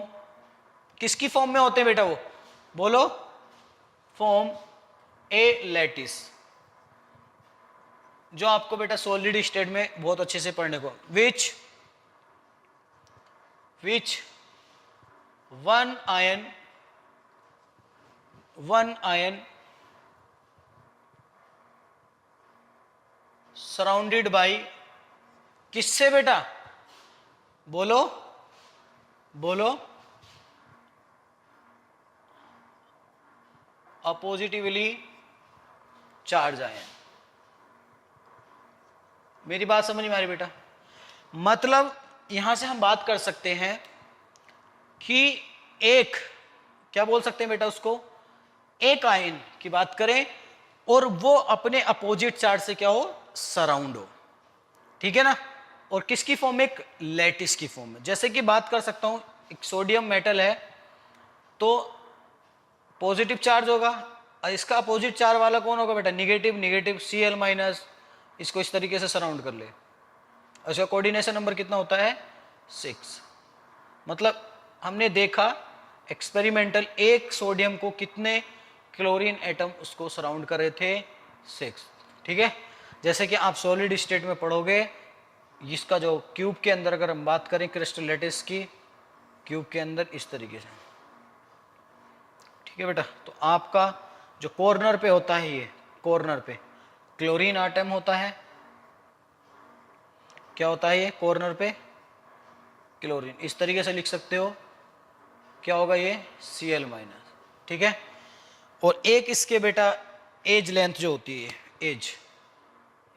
किसकी फॉर्म में होते हैं बेटा वो, बोलो, फॉर्म ए लैटिस, जो आपको बेटा सॉलिड स्टेट में बहुत अच्छे से पढ़ने को, which one ion surrounded by, किससे बेटा, बोलो अपोजिटिवली चार्ज आयन। मेरी बात समझ में आ रही बेटा, मतलब यहां से हम बात कर सकते हैं कि एक, क्या बोल सकते हैं बेटा उसको, एक आयन की बात करें और वो अपने अपोजिट चार्ज से क्या हो, सराउंड हो, ठीक है ना। और किसकी फॉर्म में, एक लैटिस की फॉर्म में। जैसे कि बात कर सकता हूं, एक सोडियम मेटल है तो पॉजिटिव चार्ज होगा, और इसका अपोजिट चार्ज वाला कौन होगा बेटा, निगेटिव Cl माइनस, इसको इस तरीके से सराउंड कर ले, इसका कोऑर्डिनेशन नंबर कितना होता है, 6। मतलब हमने देखा एक्सपेरिमेंटल, एक सोडियम को कितने क्लोरीन एटम उसको सराउंड कर रहे थे, 6, ठीक है। जैसे कि आप सॉलिड स्टेट में पढ़ोगे, इसका जो क्यूब के अंदर अगर हम बात करें क्रिस्टल लैटिस की, क्यूब के अंदर इस तरीके से, ठीक है बेटा। तो आपका जो कॉर्नर पे होता है, ये कॉर्नर पे क्लोरीन आटम होता है, क्या होता है ये कॉर्नर पे, क्लोरीन, इस तरीके से लिख सकते हो, क्या होगा ये, Cl माइनस, ठीक है। और एक इसके बेटा एज लेंथ जो होती है, एज,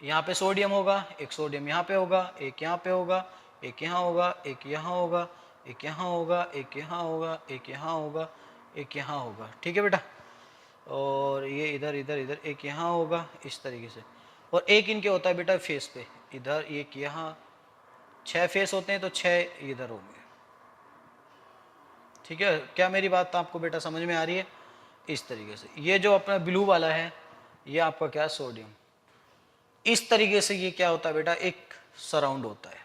यहाँ पे सोडियम होगा, एक सोडियम यहाँ पे होगा, एक यहाँ पे होगा, एक यहाँ होगा, एक यहाँ होगा, एक यहाँ होगा, एक यहाँ होगा, एक यहाँ होगा, एक यहाँ होगा, ठीक है बेटा। और ये इधर इधर इधर एक यहाँ होगा, इस तरीके से। और एक इनके होता है बेटा फेस पे, इधर एक यहाँ, 6 फेस होते हैं तो 6 इधर होंगे, ठीक है। क्या मेरी बात आपको बेटा समझ में आ रही है, इस तरीके से। ये जो अपना ब्लू वाला है, ये आपका क्या, सोडियम, इस तरीके से ये क्या होता है बेटा, एक सराउंड होता है।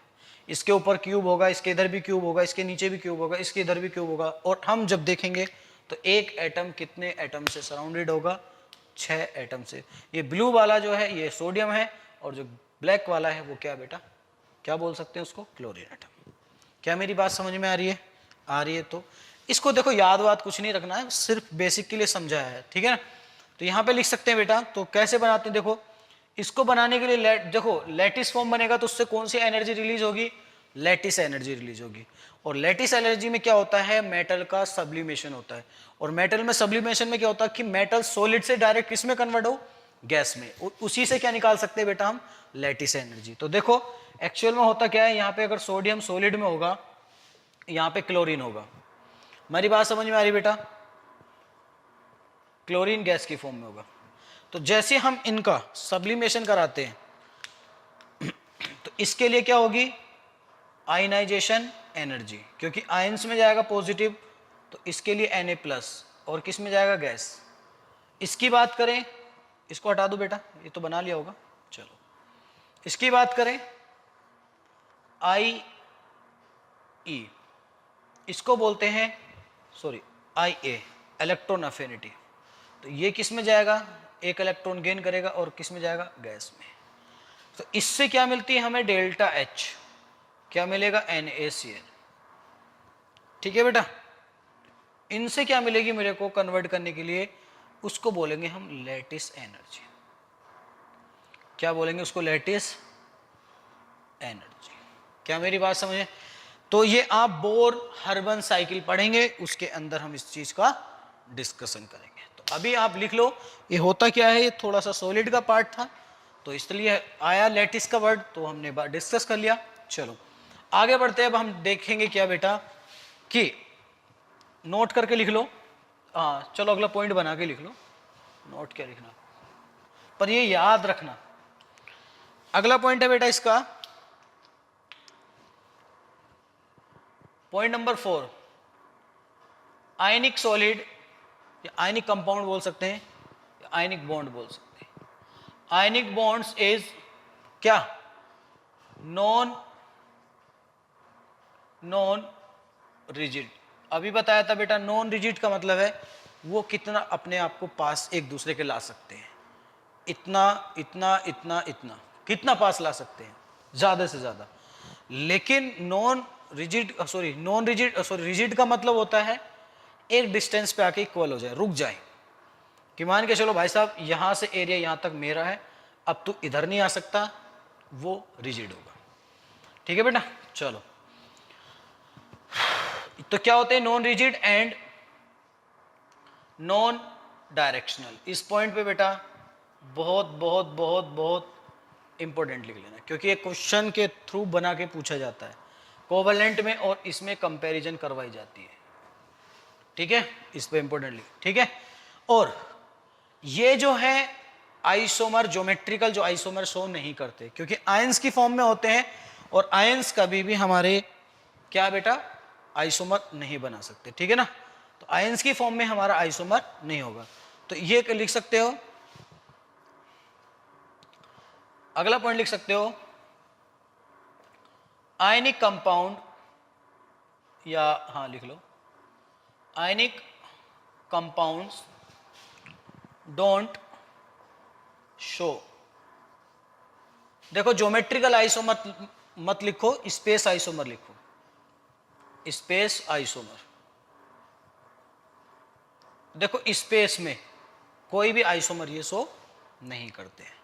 इसके ऊपर क्यूब होगा, इसके इधर भी क्यूब होगा, इसके नीचे भी क्यूब होगा, इसके इधर भी क्यूब होगा। और हम जब देखेंगे तो एक एटम कितने एटम से सराउंडेड होगा, 6 एटम से। ये ब्लू वाला जो है ये सोडियम है, और जो ब्लैक वाला है वो क्या बेटा, क्या बोल सकते हैं उसको, क्लोरीन एटम। क्या मेरी बात समझ में आ रही है, आ रही है। तो इसको देखो, याद वाद कुछ नहीं रखना है, सिर्फ बेसिक के लिए समझाया है, ठीक है ना। तो यहाँ पे लिख सकते हैं बेटा, तो कैसे बनाते हैं, देखो इसको बनाने के लिए देखो लैटिस फॉर्म बनेगा तो उससे कौन सी एनर्जी रिलीज होगी, लैटिस एनर्जी रिलीज होगी। और लैटिस एनर्जी में क्या होता है, मेटल का सब्लिमेशन होता है। और मेटल में सब्लिमेशन में क्या होता है कि मेटल सॉलिड से डायरेक्ट किस में कन्वर्ट हो, गैस में। उसी से क्या निकाल सकते हैं बेटा हम, लैटिस एनर्जी। तो देखो एक्चुअल में होता क्या है, यहाँ पे अगर सोडियम सॉलिड में होगा, यहाँ पे क्लोरीन होगा। मेरी बात समझ में आ रही बेटा, क्लोरीन गैस की फॉर्म में होगा। तो जैसे हम इनका सब्लिमेशन कराते हैं तो इसके लिए क्या होगी, आयनाइजेशन एनर्जी, क्योंकि आयंस में जाएगा पॉजिटिव, तो इसके लिए Na+, और किस में जाएगा, गैस। इसकी बात करें, इसको हटा दो बेटा, ये तो बना लिया होगा, चलो इसकी बात करें, I इसको बोलते हैं, सॉरी IA, इलेक्ट्रॉन अफिनिटी। तो ये किस में जाएगा, एक इलेक्ट्रॉन गेन करेगा, और किस में जाएगा, गैस में। तो इससे क्या मिलती है हमें, डेल्टा H, क्या मिलेगा, NaCl, ठीक है बेटा। इनसे क्या मिलेगी मेरे को कन्वर्ट करने के लिए, उसको बोलेंगे हम लैटिस एनर्जी। क्या बोलेंगे उसको? Lattice energy. क्या मेरी बात समझे? तो ये आप बोर हर्बन साइकिल पढ़ेंगे, उसके अंदर हम इस चीज का डिस्कशन करेंगे। तो अभी आप लिख लो ये होता क्या है। ये थोड़ा सा सॉलिड का पार्ट था तो इसलिए आया लैटिस का वर्ड, तो हमने डिस्कस कर लिया। चलो आगे बढ़ते हैं। अब हम देखेंगे क्या बेटा कि नोट करके लिख लो। हाँ चलो अगला पॉइंट बना के लिख लो। नोट क्या लिखना, पर ये याद रखना। अगला पॉइंट है बेटा इसका पॉइंट नंबर 4, आयनिक सॉलिड या आयनिक कंपाउंड बोल सकते हैं या आयनिक बॉन्ड बोल सकते हैं। आयनिक बॉन्ड्स इज क्या? Non rigid. अभी बताया था बेटा नॉन रिजिड का मतलब है वो कितना अपने आप को पास एक दूसरे के ला सकते हैं। इतना इतना इतना इतना कितना पास ला सकते हैं, ज्यादा से ज्यादा। लेकिन रिजिड का मतलब होता है एक डिस्टेंस पे आके इक्वल हो जाए, रुक जाए। कि मान के चलो भाई साहब यहां से एरिया यहां तक मेरा है, अब तू इधर नहीं आ सकता, वो रिजिड होगा। ठीक है बेटा। चलो तो क्या होते हैं? Non rigid and non directional. इस पॉइंट पे बेटा बहुत बहुत बहुत बहुत इंपॉर्टेंट लिख लेना, क्योंकि ये क्वेश्चन के थ्रू बना के पूछा जाता है कोवेलेंट में, और इसमें कंपैरिजन करवाई जाती है। ठीक है, इस पे इंपॉर्टेंट लिख। ठीक है। और ये जो है आइसोमर, ज्योमेट्रिकल जो आइसोमर शो नहीं करते, क्योंकि आयंस की फॉर्म में होते हैं, और आयंस कभी भी हमारे क्या बेटा आइसोमर नहीं बना सकते। ठीक है ना। तो आयंस की फॉर्म में हमारा आइसोमर नहीं होगा। तो ये लिख सकते हो। अगला पॉइंट लिख सकते हो आयनिक कंपाउंड, या हाँ लिख लो आयनिक कंपाउंड्स डोंट शो। देखो ज्योमेट्रिकल आइसोमर मत लिखो, स्पेस आइसोमर लिखो, स्पेस आइसोमर। देखो स्पेस में कोई भी आइसोमर ये शो नहीं करते हैं।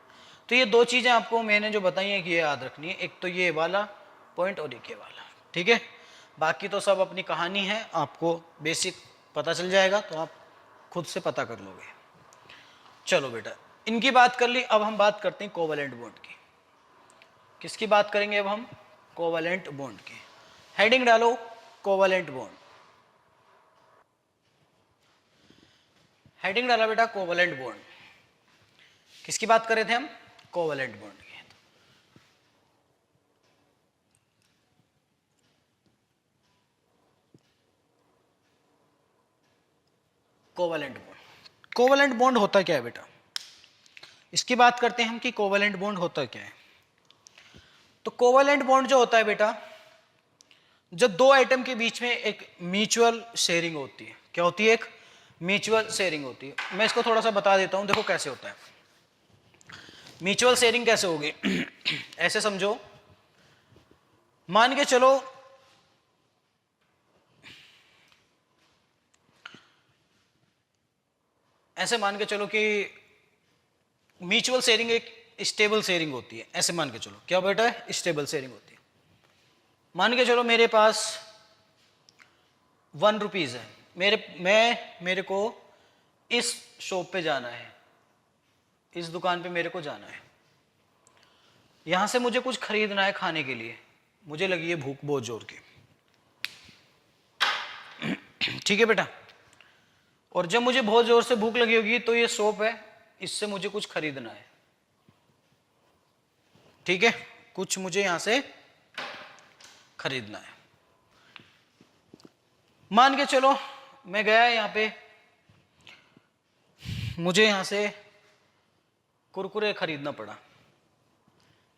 तो ये दो चीजें आपको मैंने जो बताई है कि ये याद रखनी है, एक तो ये वाला पॉइंट और एक ये वाला। ठीक है। बाकी तो सब अपनी कहानी है, आपको बेसिक पता चल जाएगा तो आप खुद से पता कर लोगे। चलो बेटा इनकी बात कर ली, अब हम बात करते हैं कोवेलेंट बॉन्ड की। किसकी बात करेंगे अब हम? कोवेलेंट बॉन्ड की। हेडिंग डालो कोवेलेंट बॉन्ड। हेडिंग डाला बेटा कोवेलेंट बॉन्ड। किसकी बात कर रहे थे हम? कोवेलेंट बॉन्ड की। Covalent bond. कोवेलेंट बॉन्ड होता क्या है बेटा, इसकी बात करते हैं हम कि कोवेलेंट बॉन्ड होता क्या है। तो कोवेलेंट बॉन्ड जो होता है बेटा, जब दो एटम के बीच में एक म्यूचुअल शेयरिंग होती है। क्या होती है? एक म्यूचुअल शेयरिंग होती है। मैं इसको थोड़ा सा बता देता हूं, देखो कैसे होता है म्यूचुअल शेयरिंग। कैसे होगी ऐसे समझो, मान के चलो ऐसे मान के चलो कि म्यूचुअल शेयरिंग एक स्टेबल शेयरिंग होती है। ऐसे मान के चलो क्या बेटा है? स्टेबल शेयरिंग होती है। मान के चलो मेरे पास 1 रुपीज है, मेरे को इस शॉप पे जाना है, इस दुकान पे मेरे को जाना है। यहां से मुझे कुछ खरीदना है खाने के लिए, मुझे लगी है भूख बहुत जोर की। ठीक है बेटा। और जब मुझे बहुत जोर से भूख लगी होगी तो ये शॉप है, इससे मुझे कुछ खरीदना है। ठीक है, कुछ मुझे यहां से खरीदना है। मान के चलो मैं गया यहां पे, मुझे यहां से कुरकुरे खरीदना पड़ा,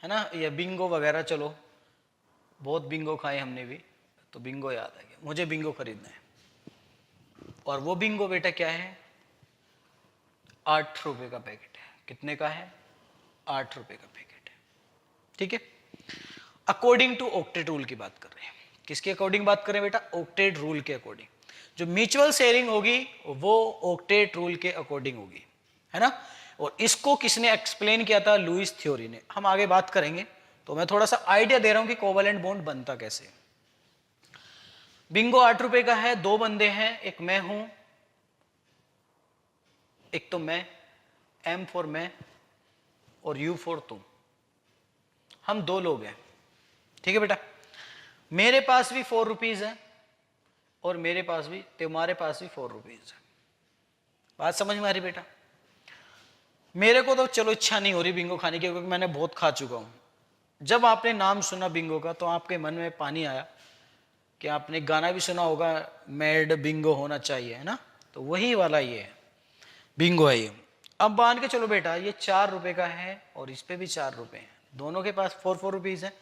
है ना, या बिंगो वगैरह। चलो बहुत बिंगो खाए हमने भी, तो बिंगो याद आ गया, मुझे बिंगो खरीदना है। और वो बिंगो बेटा क्या है? 8 रुपए का पैकेट है। कितने का है? 8 रुपए का पैकेट है। ठीक है। अकॉर्डिंग टू ऑक्टेट रूल की बात कर रहे हैं। किसके अकॉर्डिंग बात करें बेटा? ऑक्टेट रूल के अकॉर्डिंग। जो म्यूचुअल शेयरिंग होगी वो ऑक्टेट रूल के अकॉर्डिंग होगी, है ना। और इसको किसने एक्सप्लेन किया था? लुईस थ्योरी ने। हम आगे बात करेंगे, तो मैं थोड़ा सा आइडिया दे रहा हूं कि कोवैलेंट बॉन्ड बनता कैसे। बिंगो 8 रुपए का है, 2 बंदे हैं, एक मैं हूं, एक तो मैं, एम फॉर मैं और यू फॉर तुम, हम 2 लोग हैं, ठीक है बेटा। मेरे पास भी 4 रुपीज है और मेरे पास भी, तुम्हारे पास भी 4 रुपीज है। बात समझ में आ रही बेटा? मेरे को तो चलो इच्छा नहीं हो रही बिंगो खाने की, क्योंकि मैंने बहुत खा चुका हूं। जब आपने नाम सुना बिंगो का तो आपके मन में पानी आया कि आपने गाना भी सुना होगा, मेड बिंगो होना चाहिए, है ना। तो वही वाला ये है, बिंगो है ये। अब मान के चलो बेटा ये 4 रुपए का है और इस पे भी 4 रुपए हैं, दोनों के पास 4 रुपीज है।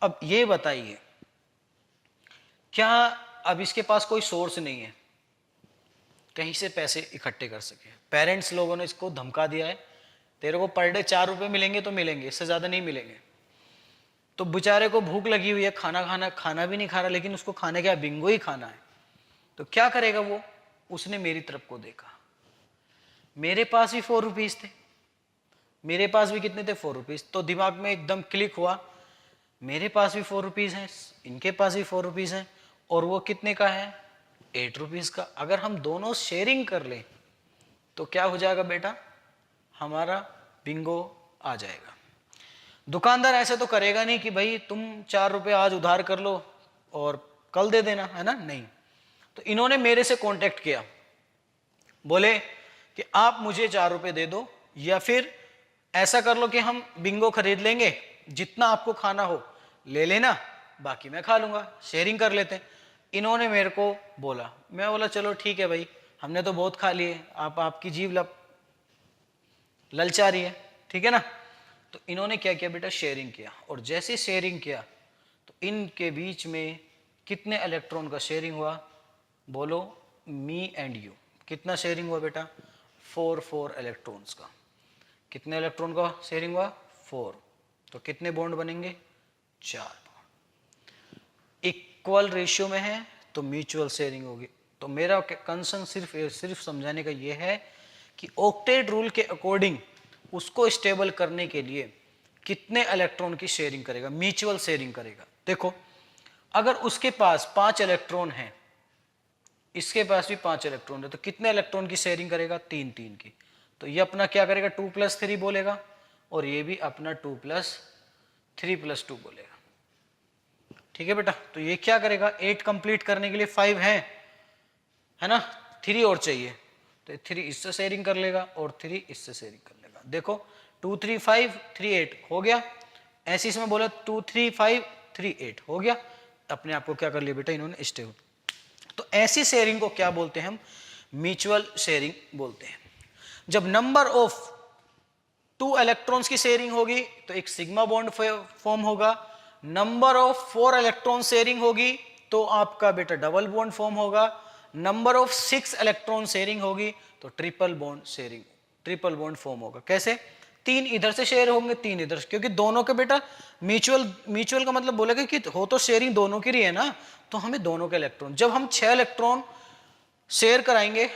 अब ये बताइए, क्या अब इसके पास कोई सोर्स नहीं है कहीं से पैसे इकट्ठे कर सके? पेरेंट्स लोगों ने इसको धमका दिया है, तेरे को पर डे 4 रुपए मिलेंगे तो मिलेंगे, इससे ज्यादा नहीं मिलेंगे। तो बेचारे को भूख लगी हुई है, खाना भी नहीं खा रहा, लेकिन उसको खाने क्या, बिंगो ही खाना है। तो क्या करेगा वो? उसने मेरी तरफ को देखा, मेरे पास भी 4 रुपीज थे, मेरे पास भी कितने थे, 4 रुपीज। तो दिमाग में एकदम क्लिक हुआ, मेरे पास भी 4 रुपीज हैं, इनके पास भी 4 रुपीज हैं, और वो कितने का है, 8 रुपीज का। अगर हम दोनों शेयरिंग कर लें तो क्या हो जाएगा बेटा, हमारा बिंगो आ जाएगा। दुकानदार ऐसे तो करेगा नहीं कि भाई तुम 4 रुपए आज उधार कर लो और कल दे देना, है ना, नहीं। तो इन्होंने मेरे से कांटेक्ट किया, बोले कि आप मुझे 4 रुपए दे दो, या फिर ऐसा कर लो कि हम बिंगो खरीद लेंगे, जितना आपको खाना हो ले लेना, बाकी मैं खा लूंगा, शेयरिंग कर लेते हैं। इन्होंने मेरे को बोला, मैं बोला चलो ठीक है भाई, हमने तो बहुत खा लिए, आपकी जीभ ललचा रही है, ठीक है ना। तो इन्होंने क्या किया बेटा, शेयरिंग किया, और जैसे शेयरिंग किया तो इनके बीच में कितने इलेक्ट्रॉन का शेयरिंग हुआ, बोलो, मी एंड यू। कितना शेयरिंग हुआ बेटा, 4 इलेक्ट्रॉन्स का। कितने इलेक्ट्रॉन का शेयरिंग हुआ, 4। तो कितने बॉन्ड बनेंगे, 4 बॉन्ड। इक्वल रेशियो में है तो म्यूचुअल शेयरिंग होगी। तो मेरा कंसर्न सिर्फ समझाने का ये है कि ऑक्टेट रूल के अकॉर्डिंग उसको स्टेबल करने के लिए कितने इलेक्ट्रॉन की शेयरिंग करेगा, म्यूचुअल शेयरिंग करेगा। देखो, अगर उसके पास 5 इलेक्ट्रॉन है, इसके पास भी 5 इलेक्ट्रॉन है, तो कितने इलेक्ट्रॉन की शेयरिंग करेगा, 3 की। तो ये अपना क्या करेगा, 2 + 3 बोलेगा, और ये भी अपना 2 + 3 + 2 बोलेगा, ठीक है बेटा। तो ये क्या करेगा, 8 कंप्लीट करने के लिए 5 है ना, 3 और चाहिए, तो 3 इससे शेयरिंग कर लेगा और 3 इससे शेयरिंग कर लेगा। देखो 2 3 5 3 8 हो गया, ऐसे इसमें बोला 2 3 5 3 8 हो गया, अपने आप को क्या कर लिया बेटा इन्होंने, स्टेबल। तो ऐसी शेयरिंग को क्या बोलते हैं हम, म्यूचुअल शेयरिंग बोलते हैं। जब नंबर ऑफ 2 इलेक्ट्रॉन्स की शेयरिंग होगी तो एक सिग्मा बॉन्ड फॉर्म होगा, नंबर ऑफ 4 इलेक्ट्रॉन शेयरिंग होगी तो आपका बेटा डबल बॉन्ड फॉर्म होगा, नंबर ऑफ 6 इलेक्ट्रॉन शेयरिंग होगी तो ट्रिपल बॉन्ड फॉर्म होगा। कैसे, 3 इधर से शेयर होंगे, 3 इधर से, क्योंकि दोनों के बेटा म्यूचुअल का मतलब बोलेगा कि हो तो शेयरिंग दोनों की रही है ना, तो हमें दोनों के इलेक्ट्रॉन, जब हम 6 इलेक्ट्रॉन शेयर कराएंगे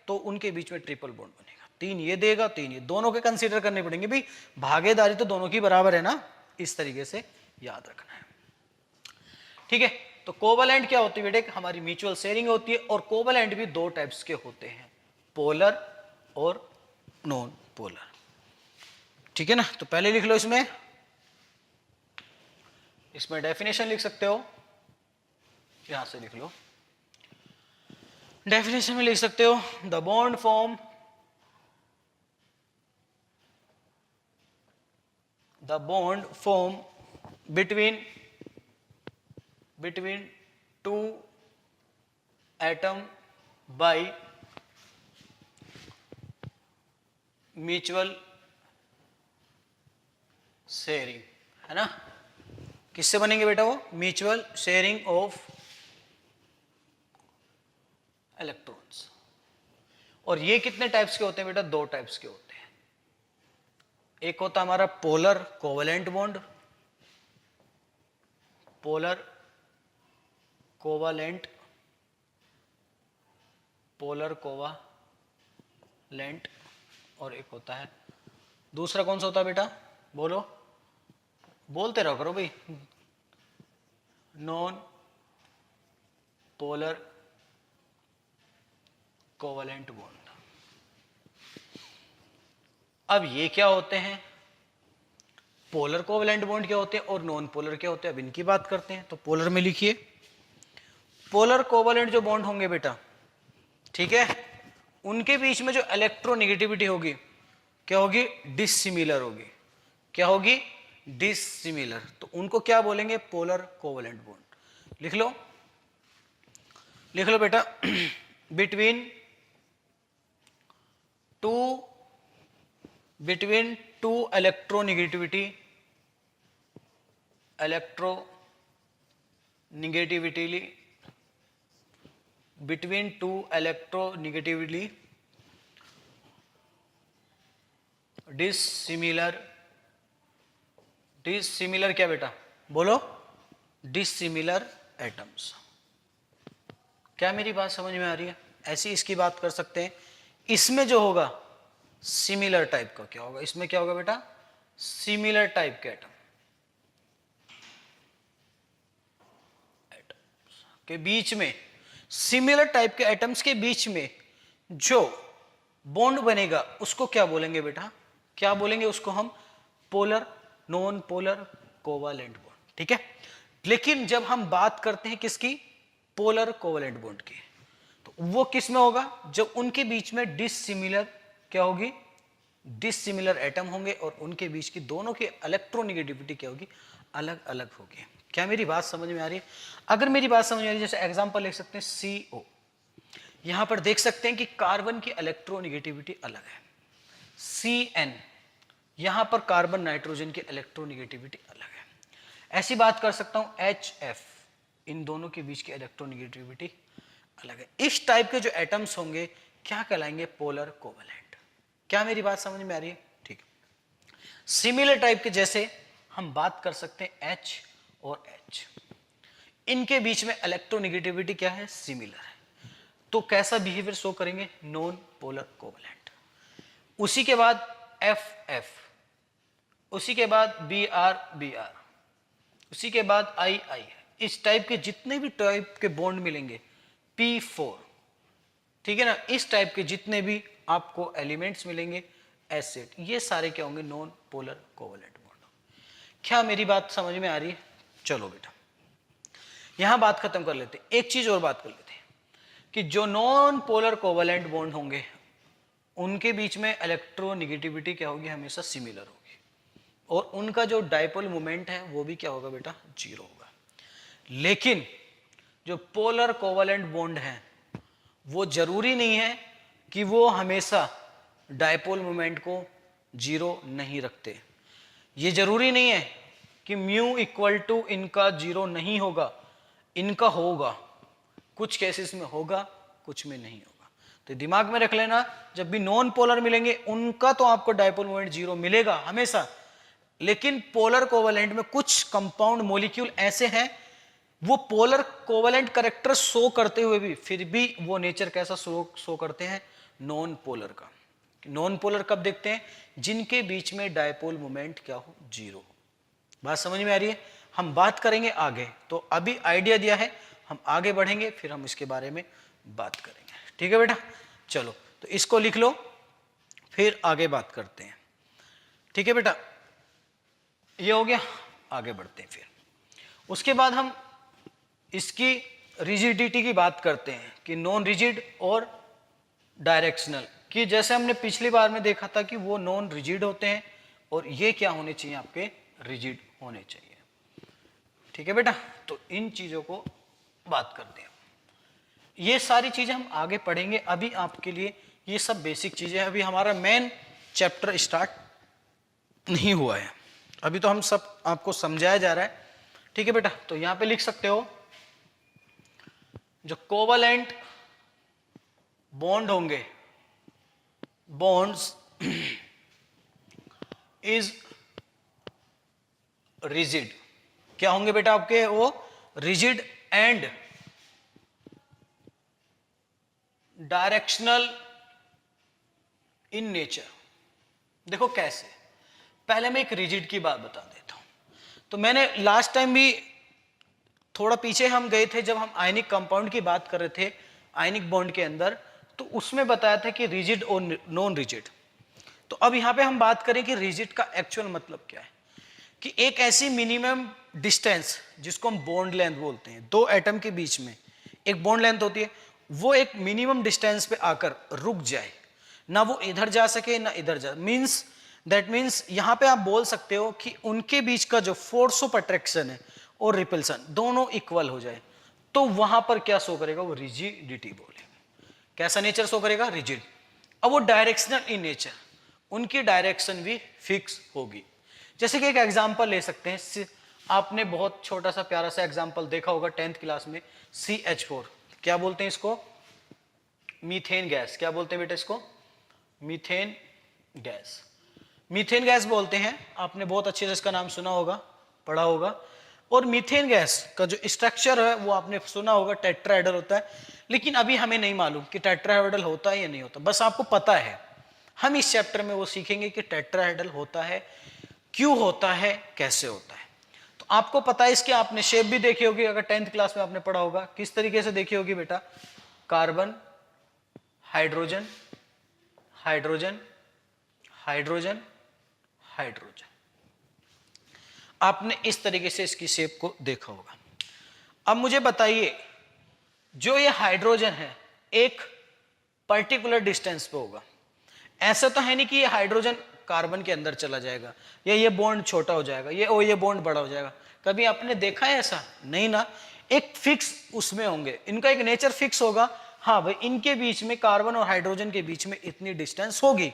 तो उनके बीच में ट्रिपल बॉन्ड बनेगा। 3 ये देगा, 3 ये, दोनों के कंसीडर करने पड़ेंगे भाई, भागीदारी तो दोनों की बराबर है ना, इस तरीके से याद रखना है, ठीक है। तो कोवैलेंट क्या होती है बेटे, हमारी म्यूचुअल शेयरिंग होती है। और कोवैलेंट भी 2 टाइप्स के होते हैं, पोलर और नॉन पोलर, ठीक है ना। तो पहले लिख लो, इसमें डेफिनेशन लिख सकते हो, यहां से लिख लो, डेफिनेशन में लिख सकते हो, the bond form between 2 atom by mutual sharing, है ना। किससे बनेंगे बेटा वो, म्यूचुअल शेयरिंग ऑफ इलेक्ट्रॉन्स। और ये कितने टाइप्स के होते हैं बेटा, 2 टाइप्स के होते हैं। एक होता हमारा polar covalent bond, polar covalent polar covalent, और एक होता है दूसरा, कौन सा होता है बेटा, बोलो, बोलते रहो करो भाई, नॉन पोलर कोवेलेंट बॉन्ड। अब ये क्या होते हैं, पोलर कोवेलेंट बॉन्ड क्या होते हैं और नॉन पोलर क्या होते हैं, अब इनकी बात करते हैं। तो पोलर में लिखिए, पोलर कोवेलेंट जो बॉन्ड होंगे बेटा, ठीक है, उनके बीच में जो इलेक्ट्रोनेगेटिविटी होगी क्या होगी, डिसिमिलर होगी। क्या होगी, डिसिमिलर। तो उनको क्या बोलेंगे, पोलर कोवेलेंट बॉन्ड। लिख लो, लिख लो बेटा, between two electronegativity between two electronegatively dissimilar क्या बेटा, बोलो, डिसिमिलर एटम्स। क्या मेरी बात समझ में आ रही है? ऐसी इसकी बात कर सकते हैं। इसमें जो होगा सिमिलर टाइप का क्या होगा, इसमें क्या होगा बेटा, सिमिलर टाइप के एटम के बीच में, सिमिलर टाइप के एटम्स के बीच में जो बॉन्ड बनेगा उसको क्या बोलेंगे बेटा, क्या बोलेंगे उसको हम, polar non polar covalent bond. ठीक है, लेकिन जब हम बात करते हैं किसकी, पोलर कोवालेंट बॉन्ड की, तो वो किस में होगा, जब उनके बीच में डिसिमिलर क्या होगी, डिसिमिलर एटम होंगे और उनके बीच की दोनों की इलेक्ट्रोनेगेटिविटी क्या होगी, अलग अलग होगी। क्या मेरी बात समझ में आ रही है? अगर मेरी बात समझ में आ रही है, जैसे एग्जांपल लिख सकते हैं CO, यहां पर देख सकते हैं कि कार्बन की इलेक्ट्रोनेगेटिविटी अलग है। CN, यहां पर कार्बन नाइट्रोजन की इलेक्ट्रोनेगेटिविटी अलग है। ऐसी बात कर सकता हूं HF, इन दोनों के बीच की इलेक्ट्रोनेगेटिविटी अलग है। इस टाइप के जो एटम्स होंगे क्या कहलाएंगे, पोलर कोवेलेंट। क्या मेरी बात समझ में आ रही है? ठीक है। सिमिलर टाइप के जैसे हम बात कर सकते हैं H और H, इनके बीच में इलेक्ट्रोनेगेटिविटी क्या है, सिमिलर है, तो कैसा बिहेवियर शो करेंगे, नॉन पोलर कोवेलेंट। उसी के बाद FF, उसी के बाद BR, उसी के बाद II, इस टाइप के जितने भी टाइप के बॉन्ड मिलेंगे, P4, ठीक है ना, इस टाइप के जितने भी आपको एलिमेंट्स मिलेंगे, एसिड, ये सारे क्या होंगे, नॉन पोलर कोवेलेंट बॉन्ड। क्या मेरी बात समझ में आ रही है? चलो बेटा यहां बात खत्म कर लेते हैं, एक चीज और बात कर लेते हैं कि जो नॉन पोलर कोवेलेंट बॉन्ड होंगे उनके बीच में इलेक्ट्रोनेगेटिविटी क्या होगी, हमेशा सिमिलर होगी, और उनका जो डाइपोल मोमेंट है वो भी क्या होगा बेटा, जीरो होगा। लेकिन जो पोलर कोवेलेंट बॉन्ड है वो जरूरी नहीं है कि वो हमेशा डाइपोल मोमेंट को जीरो नहीं रखते। ये जरूरी नहीं है कि म्यू इक्वल टू इनका जीरो नहीं होगा, इनका होगा, कुछ केसेस में होगा, कुछ में नहीं होगा। तो दिमाग में रख लेना, जब भी नॉन पोलर मिलेंगे उनका तो आपको डाइपोल मोमेंट जीरो मिलेगा हमेशा, लेकिन पोलर कोवेलेंट में कुछ कंपाउंड मॉलिक्यूल ऐसे हैं वो पोलर कोवेलेंट कैरेक्टर शो करते हुए भी फिर भी वो नेचर कैसा शो करते हैं, नॉन पोलर का। नॉन पोलर कब देखते हैं, जिनके बीच में डाइपोल मोमेंट क्या हो, जीरो। बात समझ में आ रही है? हम बात करेंगे आगे, तो अभी आइडिया दिया है, हम आगे बढ़ेंगे फिर हम इसके बारे में बात करेंगे। ठीक है बेटा, चलो तो इसको लिख लो, फिर आगे बात करते हैं। ठीक है बेटा, ये हो गया, आगे बढ़ते हैं। फिर उसके बाद हम इसकी रिजिडिटी की बात करते हैं कि नॉन रिजिड और डायरेक्शनल, कि जैसे हमने पिछली बार में देखा था कि वो नॉन रिजिड होते हैं और ये क्या होने चाहिए, आपके रिजिड होने चाहिए। ठीक है बेटा, तो इन चीजों को बात करते हैं। ये सारी चीजें हम आगे पढ़ेंगे, अभी आपके लिए ये सब बेसिक चीजें हैं। अभी हमारा मेन चैप्टर स्टार्ट नहीं हुआ है, अभी तो हम सब आपको समझाया जा रहा है। ठीक है बेटा, तो यहां पे लिख सकते हो जो कोवेलेंट बॉन्ड होंगे, बॉन्ड्स इज रिजिड, क्या होंगे बेटा आपके, वो rigid and directional in nature. देखो कैसे, पहले मैं एक रिजिड की बात बता देता हूं। तो मैंने लास्ट टाइम भी थोड़ा पीछे हम गए थे जब हम आयनिक कंपाउंड की बात कर रहे थे आयनिक बॉन्ड के अंदर, तो उसमें बताया था कि रिजिड और नॉन रिजिड। तो अब यहां पे हम बात करें कि रिजिड का एक्चुअल मतलब क्या है, कि एक ऐसी मिनिमम डिस्टेंस जिसको हम बॉन्ड लेंथ बोलते हैं, दो एटम के बीच में एक बॉन्ड लेंथ होती है, वो एक मिनिमम डिस्टेंस पे आकर रुक जाए, ना वो इधर जा सके ना इधर जा, मींस दैट मींस यहां पे आप बोल सकते हो कि उनके बीच का जो फोर्स ऑफ अट्रैक्शन है और रिपल्सन दोनों इक्वल हो जाए, तो वहां पर क्या शो करेगा, वो रिजिडिटी बोलेगा। कैसा नेचर शो करेगा, रिजिड। अब वो डायरेक्शनल इन नेचर, उनकी डायरेक्शन भी फिक्स होगी। जैसे कि एक एग्जांपल ले सकते हैं, आपने बहुत छोटा सा प्यारा सा एग्जांपल देखा होगा 10th क्लास में, CH4, क्या बोलते हैं इसको, मीथेन गैस। क्या बोलते हैं बेटा इसको, मीथेन गैस। मीथेन गैस बोलते हैं, आपने बहुत अच्छे से इसका नाम सुना होगा, पढ़ा होगा। और मीथेन गैस का जो स्ट्रक्चर है वो आपने सुना होगा, टेट्राहेड्रल होता है, लेकिन अभी हमें नहीं मालूम कि टेट्राहेड्रल होता है या नहीं होता, बस आपको पता है। हम इस चैप्टर में वो सीखेंगे कि टेट्राहेड्रल होता है, क्यों होता है, कैसे होता है। तो आपको पता है इसके, आपने शेप भी देखी होगी, अगर 10th क्लास में आपने पढ़ा होगा। किस तरीके से देखी होगी बेटा, carbon, hydrogen, hydrogen, hydrogen, hydrogen. आपने इस तरीके से इसकी शेप को देखा होगा। अब मुझे बताइए, जो ये हाइड्रोजन है एक पर्टिकुलर डिस्टेंस पे होगा, ऐसा तो है नहीं कि ये हाइड्रोजन कार्बन के अंदर चला जाएगा या ये बॉन्ड छोटा हो जाएगा, ये बॉन्ड बड़ा हो जाएगा। कभी आपने देखा है ऐसा, नहीं ना। एक फिक्स उसमें होंगे, इनका एक नेचर फिक्स होगा, हाँ भाई इनके बीच में, कार्बन और हाइड्रोजन के बीच में इतनी डिस्टेंस होगी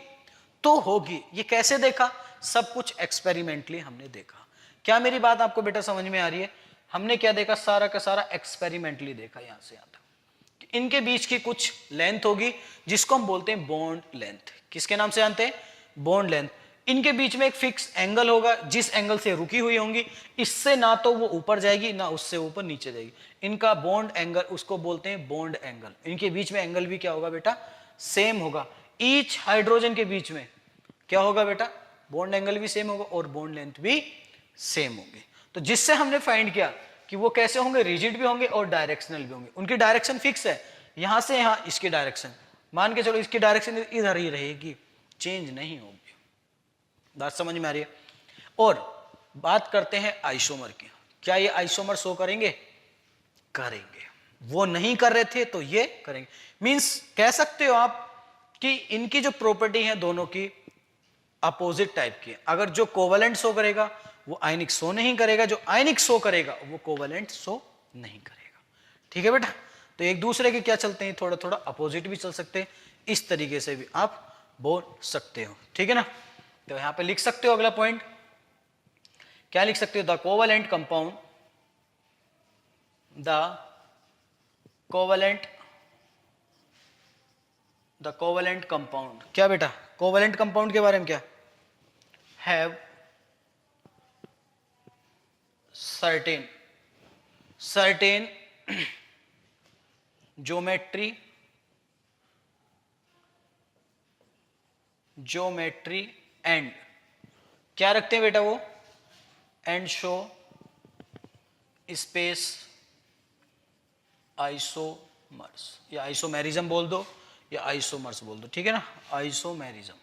तो होगी। ये कैसे देखा, सब कुछ एक्सपेरिमेंटली हमने देखा। क्या मेरी बात आपको बेटा समझ में आ रही है, हमने क्या देखा, सारा का सारा एक्सपेरिमेंटली देखा। यहां से यहां तक इनके बीच की कुछ लेंथ होगी जिसको हम बोलते हैं बॉन्ड लेंथ। किसके नाम से जानते हैं, बॉन्ड लेंथ। इनके बीच में एक फिक्स एंगल होगा, जिस एंगल से रुकी हुई होंगी, इससे ना तो वो ऊपर जाएगी ना उससे ऊपर नीचे जाएगी। इनका बॉन्ड एंगल, उसको बोलते हैं बॉन्ड एंगल। इनके बीच में एंगल भी क्या होगा बेटा, सेम होगा। ईच हाइड्रोजन के बीच में क्या होगा बेटा, बॉन्ड एंगल भी सेम होगा और बॉन्ड लेंथ भी सेम होगी। तो जिससे हमने फाइंड किया कि वो कैसे होंगे, रिजिड भी होंगे और डायरेक्शनल भी होंगे। उनकी डायरेक्शन फिक्स है, यहां से यहां इसकी डायरेक्शन, मान के चलो इसकी डायरेक्शन इधर ही रहेगी, चेंज नहीं होगी। बात समझ में आ रही है। और बात करते हैं आइसोमर की। क्या ये आइसोमर शो करेंगे, करेंगे। वो नहीं कर रहे थे तो ये करेंगे। मींस कह सकते हो आप कि इनकी जो प्रॉपर्टी है दोनों की अपोजिट टाइप की है। अगर जो कोवेलेंट शो करेगा वो आयनिक शो नहीं करेगा, जो आयनिक शो करेगा वो कोवेलेंट शो नहीं करेगा। ठीक है बेटा, तो एक दूसरे के क्या चलते हैं, थोड़ा थोड़ा अपोजिट भी चल सकते हैं। इस तरीके से भी आप बोल सकते हो, ठीक है ना। तो यहां पे लिख सकते हो अगला पॉइंट, क्या लिख सकते हो, the covalent compound, the covalent compound, क्या बेटा, कोवेलेंट कंपाउंड के बारे में क्या, हैव certain geometry and क्या रखते हैं बेटा वो, एंड शो स्पेस आइसोमर्स, या आइसोमेरिज्म बोल दो या आइसोमर्स बोल दो, ठीक है ना। आइसोमेरिज्म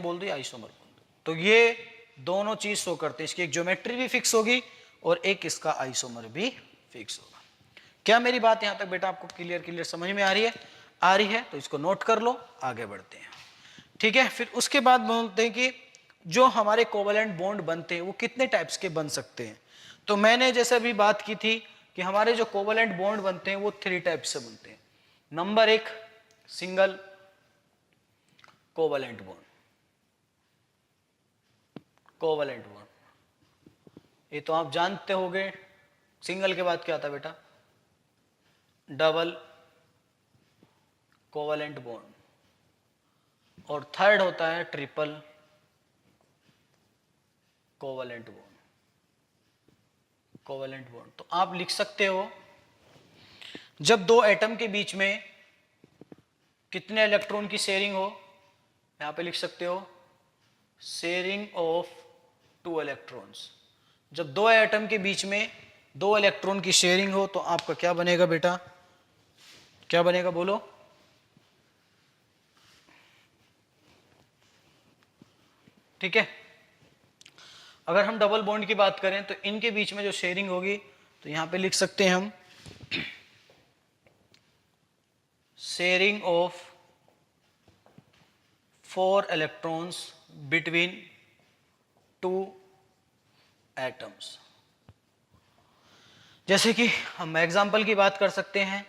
बोल दो या आइसोमर बोल दो। तो ये दोनों चीज शो करते हैं, इसकी एक ज्योमेट्री भी फिक्स होगी और एक इसका आइसोमर भी फिक्स होगा। क्या मेरी बात यहां तक बेटा आपको क्लियर समझ में आ रही है, तो इसको नोट कर लो, आगे बढ़ते हैं। ठीक है, फिर उसके बाद बोलते हैं कि जो हमारे कोवेलेंट बॉन्ड बनते हैं वो कितने टाइप्स के बन सकते हैं। तो मैंने जैसे अभी बात की थी कि हमारे जो कोवेलेंट बॉन्ड बनते हैं वो 3 टाइप्स से बनते हैं। नंबर 1 सिंगल कोवेलेंट बॉन्ड, ये तो आप जानते होंगे। सिंगल के बाद क्या आता है बेटा, डबल कोवेलेंट बॉन्ड, और थर्ड होता है ट्रिपल कोवेलेंट बॉन्ड। तो आप लिख सकते हो जब दो एटम के बीच में कितने इलेक्ट्रॉन की शेयरिंग हो, यहां पे लिख सकते हो शेयरिंग ऑफ 2 इलेक्ट्रॉन्स। जब दो एटम के बीच में 2 इलेक्ट्रॉन की शेयरिंग हो तो आपका क्या बनेगा बेटा, क्या बनेगा बोलो? ठीक है, अगर हम डबल बॉन्ड की बात करें तो इनके बीच में जो शेयरिंग होगी तो यहां पे लिख सकते हैं हम sharing of 4 electrons between 2 atoms. जैसे कि हम एग्जाम्पल की बात कर सकते हैं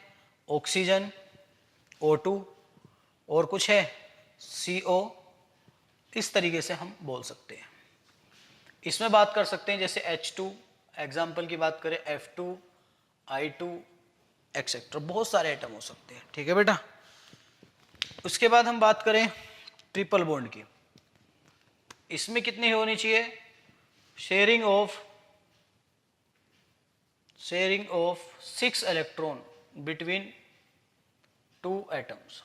ऑक्सीजन O2 और कुछ है CO, इस तरीके से हम बोल सकते हैं। इसमें बात कर सकते हैं जैसे H2, एग्जाम्पल की बात करें F2, I2 एक्सेट्रा, बहुत सारे एटम हो सकते हैं। ठीक है बेटा, उसके बाद हम बात करें ट्रिपल बॉन्ड की। इसमें कितनी होनी चाहिए? Sharing of 6 electron between 2 atoms.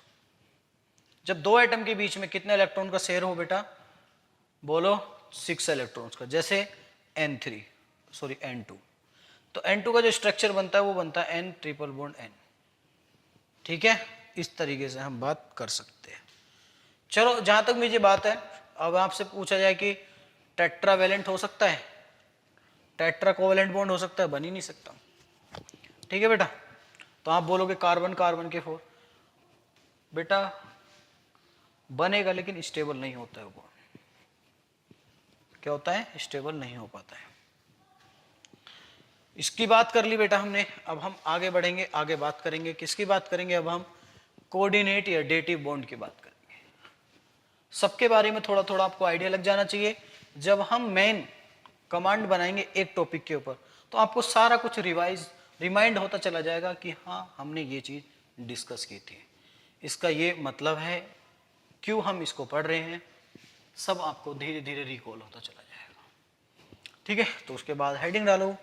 जब 2 एटम के बीच में कितने इलेक्ट्रॉन का शेयर हो बेटा, बोलो 6 इलेक्ट्रॉन्स का। जैसे N2, तो N2 का जो स्ट्रक्चर बनता है वो बनता है N ट्रिपल बॉन्ड N। ठीक है, इस तरीके से हम बात कर सकते हैं। चलो, जहां तक मुझे बात है, अब आपसे पूछा जाए कि टेट्रावेलेंट हो सकता है, टेट्रा कोवेलेंट बॉन्ड हो सकता है? बन ही नहीं सकता। ठीक है बेटा, तो आप बोलोगे कार्बन कार्बन के 4, बेटा बनेगा लेकिन स्टेबल नहीं होता है वो। क्या होता है? स्टेबल नहीं हो पाता है। इसकी बात कर ली बेटा हमने, अब हम आगे बढ़ेंगे, आगे बात करेंगे किसकी बात करेंगे, अब हम कोऑर्डिनेट या डेटिव बॉन्ड की बात करेंगे। सबके बारे में थोड़ा थोड़ा आपको आइडिया लग जाना चाहिए। जब हम मेन कमांड बनाएंगे एक टॉपिक के ऊपर तो आपको सारा कुछ रिमाइंड होता चला जाएगा कि हाँ हमने ये चीज डिस्कस की थी, इसका ये मतलब है, क्यों हम इसको पढ़ रहे हैं, सब आपको धीरे धीरे रिकॉल होता चला जाएगा। ठीक है, तो उसके बाद हेडिंग डालो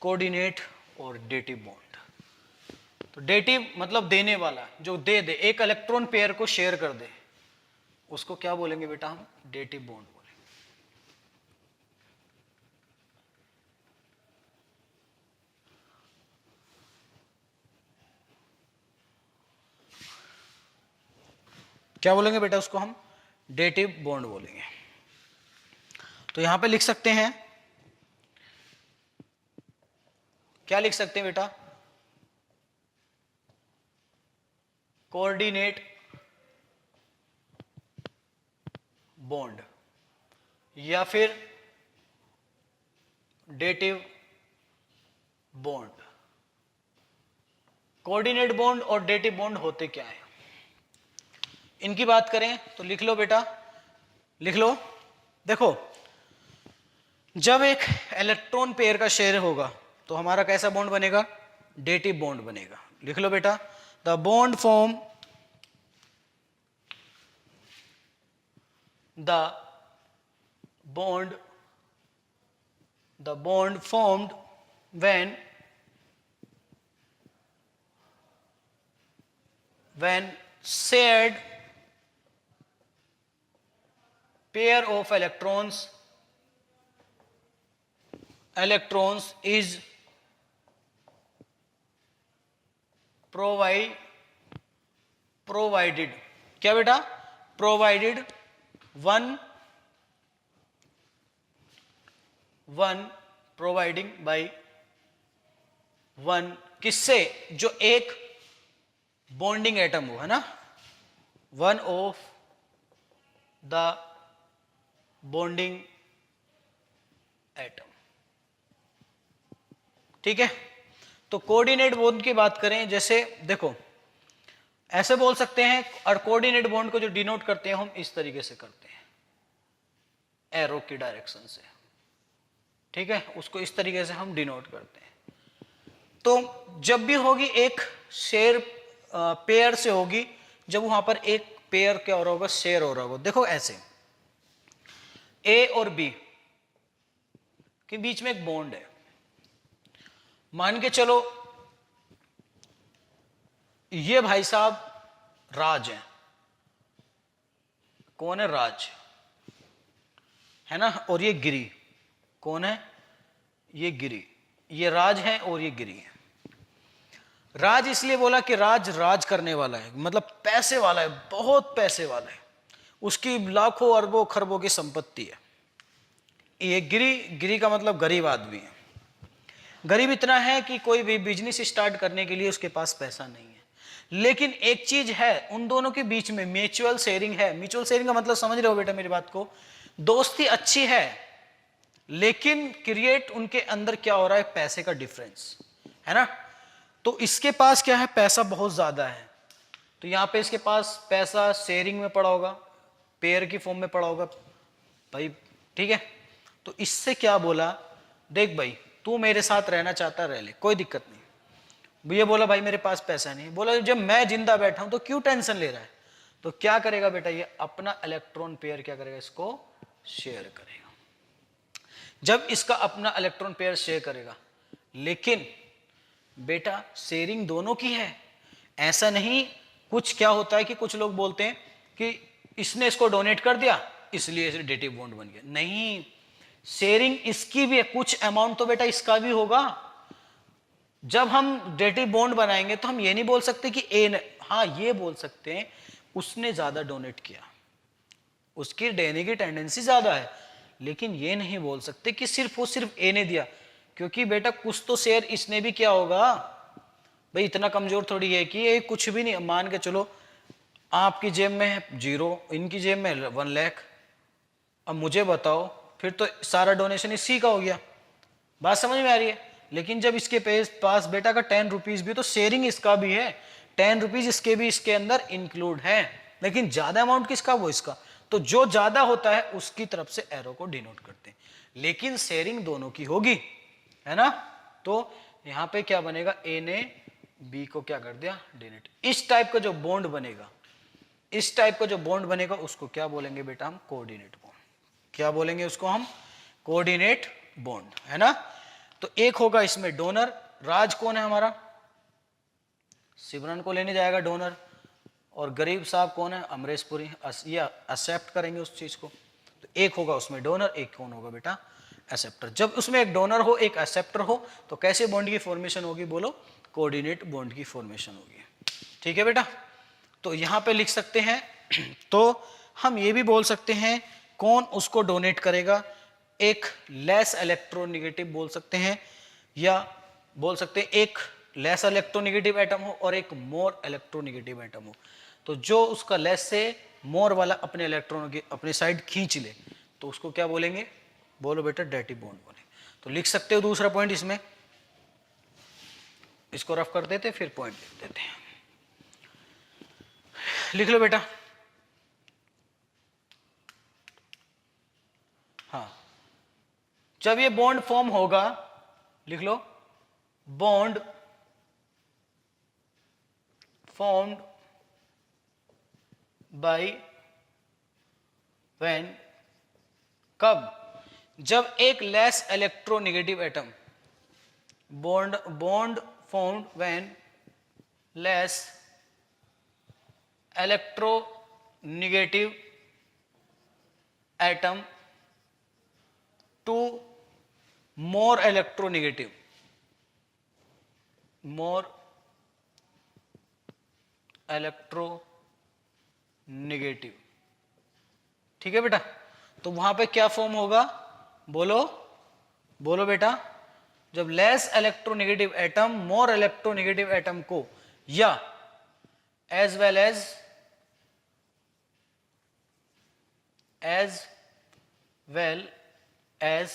कोऑर्डिनेट और डेटिव बॉन्ड। तो डेटिव मतलब देने वाला, जो दे दे, एक इलेक्ट्रॉन पेयर को शेयर कर दे, उसको क्या बोलेंगे बेटा हम? डेटिव बॉन्ड बोलेंगे। क्या बोलेंगे बेटा उसको हम? डेटिव बॉन्ड बोलेंगे। तो यहां पे लिख सकते हैं, क्या लिख सकते हैं बेटा? कोऑर्डिनेट बॉन्ड या फिर डेटिव बॉन्ड। कोऑर्डिनेट बॉन्ड और डेटिव बॉन्ड होते क्या है, इनकी बात करें तो लिख लो बेटा, लिख लो। देखो, जब एक इलेक्ट्रॉन पेयर का शेयर होगा तो हमारा कैसा बॉन्ड बनेगा? डेटिव बॉन्ड बनेगा। लिख लो बेटा, the bond form the bond formed when shared pair of electrons is provided, क्या बेटा? provided one providing by one, किससे? जो एक बॉन्डिंग एटम हो, है ना, one of the bonding atom. ठीक है, तो कोऑर्डिनेट बॉन्ड की बात करें, जैसे देखो ऐसे बोल सकते हैं, और कोऑर्डिनेट बॉन्ड को जो डिनोट करते हैं हम इस तरीके से करते हैं, एरो की डायरेक्शन से। ठीक है, उसको इस तरीके से हम डिनोट करते हैं। तो जब भी होगी एक शेयर पेयर से होगी, जब वहां पर एक पेयर क्या हो रहा होगा? शेयर हो रहा होगा। देखो ऐसे ए और बी के बीच में एक बॉन्ड है, मान के चलो ये भाई साहब राज है। कौन है? राज है ना। और ये गिरी, कौन है? ये गिरी। ये राज है और ये गिरी है। राज इसलिए बोला कि राज राज करने वाला है, मतलब पैसे वाला है, बहुत पैसे वाला है, उसकी लाखों अरबों खरबों की संपत्ति है। ये गिरी, गिरी का मतलब गरीब आदमी है। गरीब इतना है कि कोई भी बिजनेस स्टार्ट करने के लिए उसके पास पैसा नहीं है। लेकिन एक चीज है, उन दोनों के बीच में म्यूचुअल शेयरिंग है। म्यूचुअल शेयरिंग का मतलब समझ रहे हो बेटा मेरी बात को? दोस्ती अच्छी है, लेकिन क्रिएट उनके अंदर क्या हो रहा है? पैसे का डिफरेंस है ना। तो इसके पास क्या है? पैसा बहुत ज्यादा है। तो यहां पे इसके पास पैसा शेयरिंग में पड़ा होगा, पेयर की फॉर्म में पड़ा होगा भाई, ठीक है। तो इससे क्या बोला? देख भाई, तू मेरे साथ रहना चाहता रह ले, कोई दिक्कत नहीं। ये बोला भाई मेरे पास पैसा नहीं। बोला जब मैं जिंदा बैठा हूं तो क्यों टेंशन ले रहा है? तो क्या करेगा बेटा? ये अपना इलेक्ट्रॉन पेयर क्या करेगा? इसको शेयर करेगा। जब इसका अपना इलेक्ट्रॉन पेयर शेयर करेगा, लेकिन बेटा शेयरिंग दोनों की है, ऐसा नहीं। कुछ क्या होता है कि कुछ लोग बोलते हैं कि इसने इसको डोनेट कर दिया इसलिए इसे डेटिव बॉन्ड बन गया। नहीं, शेयरिंग इसकी भी है, कुछ अमाउंट तो बेटा इसका भी होगा। जब हम डेटिव बॉन्ड बनाएंगे तो हम ये नहीं बोल सकते कि ए ने, हाँ ये बोल सकते हैं उसने ज्यादा डोनेट किया, उसकी देने की टेंडेंसी ज्यादा है, लेकिन ये नहीं बोल सकते कि सिर्फ ए ने दिया, क्योंकि बेटा कुछ तो शेयर इसने भी किया होगा। भाई इतना कमजोर थोड़ी है कि ये कुछ भी नहीं। मान के चलो आपकी जेब में है 0, इनकी जेब में 1 लाख। अब मुझे बताओ, फिर तो सारा डोनेशन इसी का हो गया। बात समझ में आ रही है? लेकिन जब इसके पास बेटा का 10 रुपीज भी, तो शेयरिंग इसका भी है, 10 रुपीज इसके भी इसके अंदर इंक्लूड है, लेकिन ज्यादा अमाउंट किसका? वो इसका। तो जो ज्यादा होता है उसकी तरफ से एरो को डिनोट करते हैं, लेकिन शेयरिंग दोनों की होगी, है ना। तो यहां पे क्या बनेगा? ए ने बी को क्या कर दिया? डिनोट। इस टाइप का जो बॉन्ड बनेगा, इस टाइप का जो बॉन्ड बनेगा उसको क्या बोलेंगे बेटा? हम कोऑर्डिनेट बॉन्ड। क्या बोलेंगे उसको? हम कोऑर्डिनेट बॉन्ड, है ना। तो एक होगा इसमें डोनर। राज कौन है हमारा? सिमरन को लेने जाएगा डोनर। और गरीब साहब कौन है? अमरीश पुरी। ये एक्सेप्ट करेंगे उस चीज को। तो एक होगा उसमें डोनर, एक कौन होगा बेटा? एक्सेप्टर। जब उसमें एक डोनर हो एक एक्सेप्टर हो तो कैसे बॉन्ड की फॉर्मेशन होगी? बोलो, कोऑर्डिनेट बॉन्ड की फॉर्मेशन होगी। ठीक है बेटा। तो यहां पे लिख सकते हैं। तो हम ये भी बोल सकते हैं कौन उसको डोनेट करेगा? एक लेस इलेक्ट्रोनेगेटिव बोल सकते हैं, या बोल सकते हैं एक लेस इलेक्ट्रोनेगेटिव एटम हो और एक मोर इलेक्ट्रोनेगेटिव एटम हो। तो जो उसका लेस से मोर वाला अपने इलेक्ट्रॉन की अपने साइड खींच ले तो उसको क्या बोलेंगे? बोलो बेटा, डेटिव बॉन्ड बोलेंगे। तो लिख सकते हो दूसरा पॉइंट इसमें, इसको रफ कर देते फिर पॉइंट लिख देते हैं। लिख लो बेटा। हाँ, जब ये बॉन्ड फॉर्म होगा, लिख लो, बॉन्ड फॉर्म्ड बाय व्हेन, कब? जब एक less electronegative atom, bond formed when less electronegative atom to more electronegative, more electronegative। ठीक है बेटा। तो वहां पे क्या फॉर्म होगा? बोलो, बोलो बेटा। जब less electronegative atom more electronegative atom को, या एज वेल एज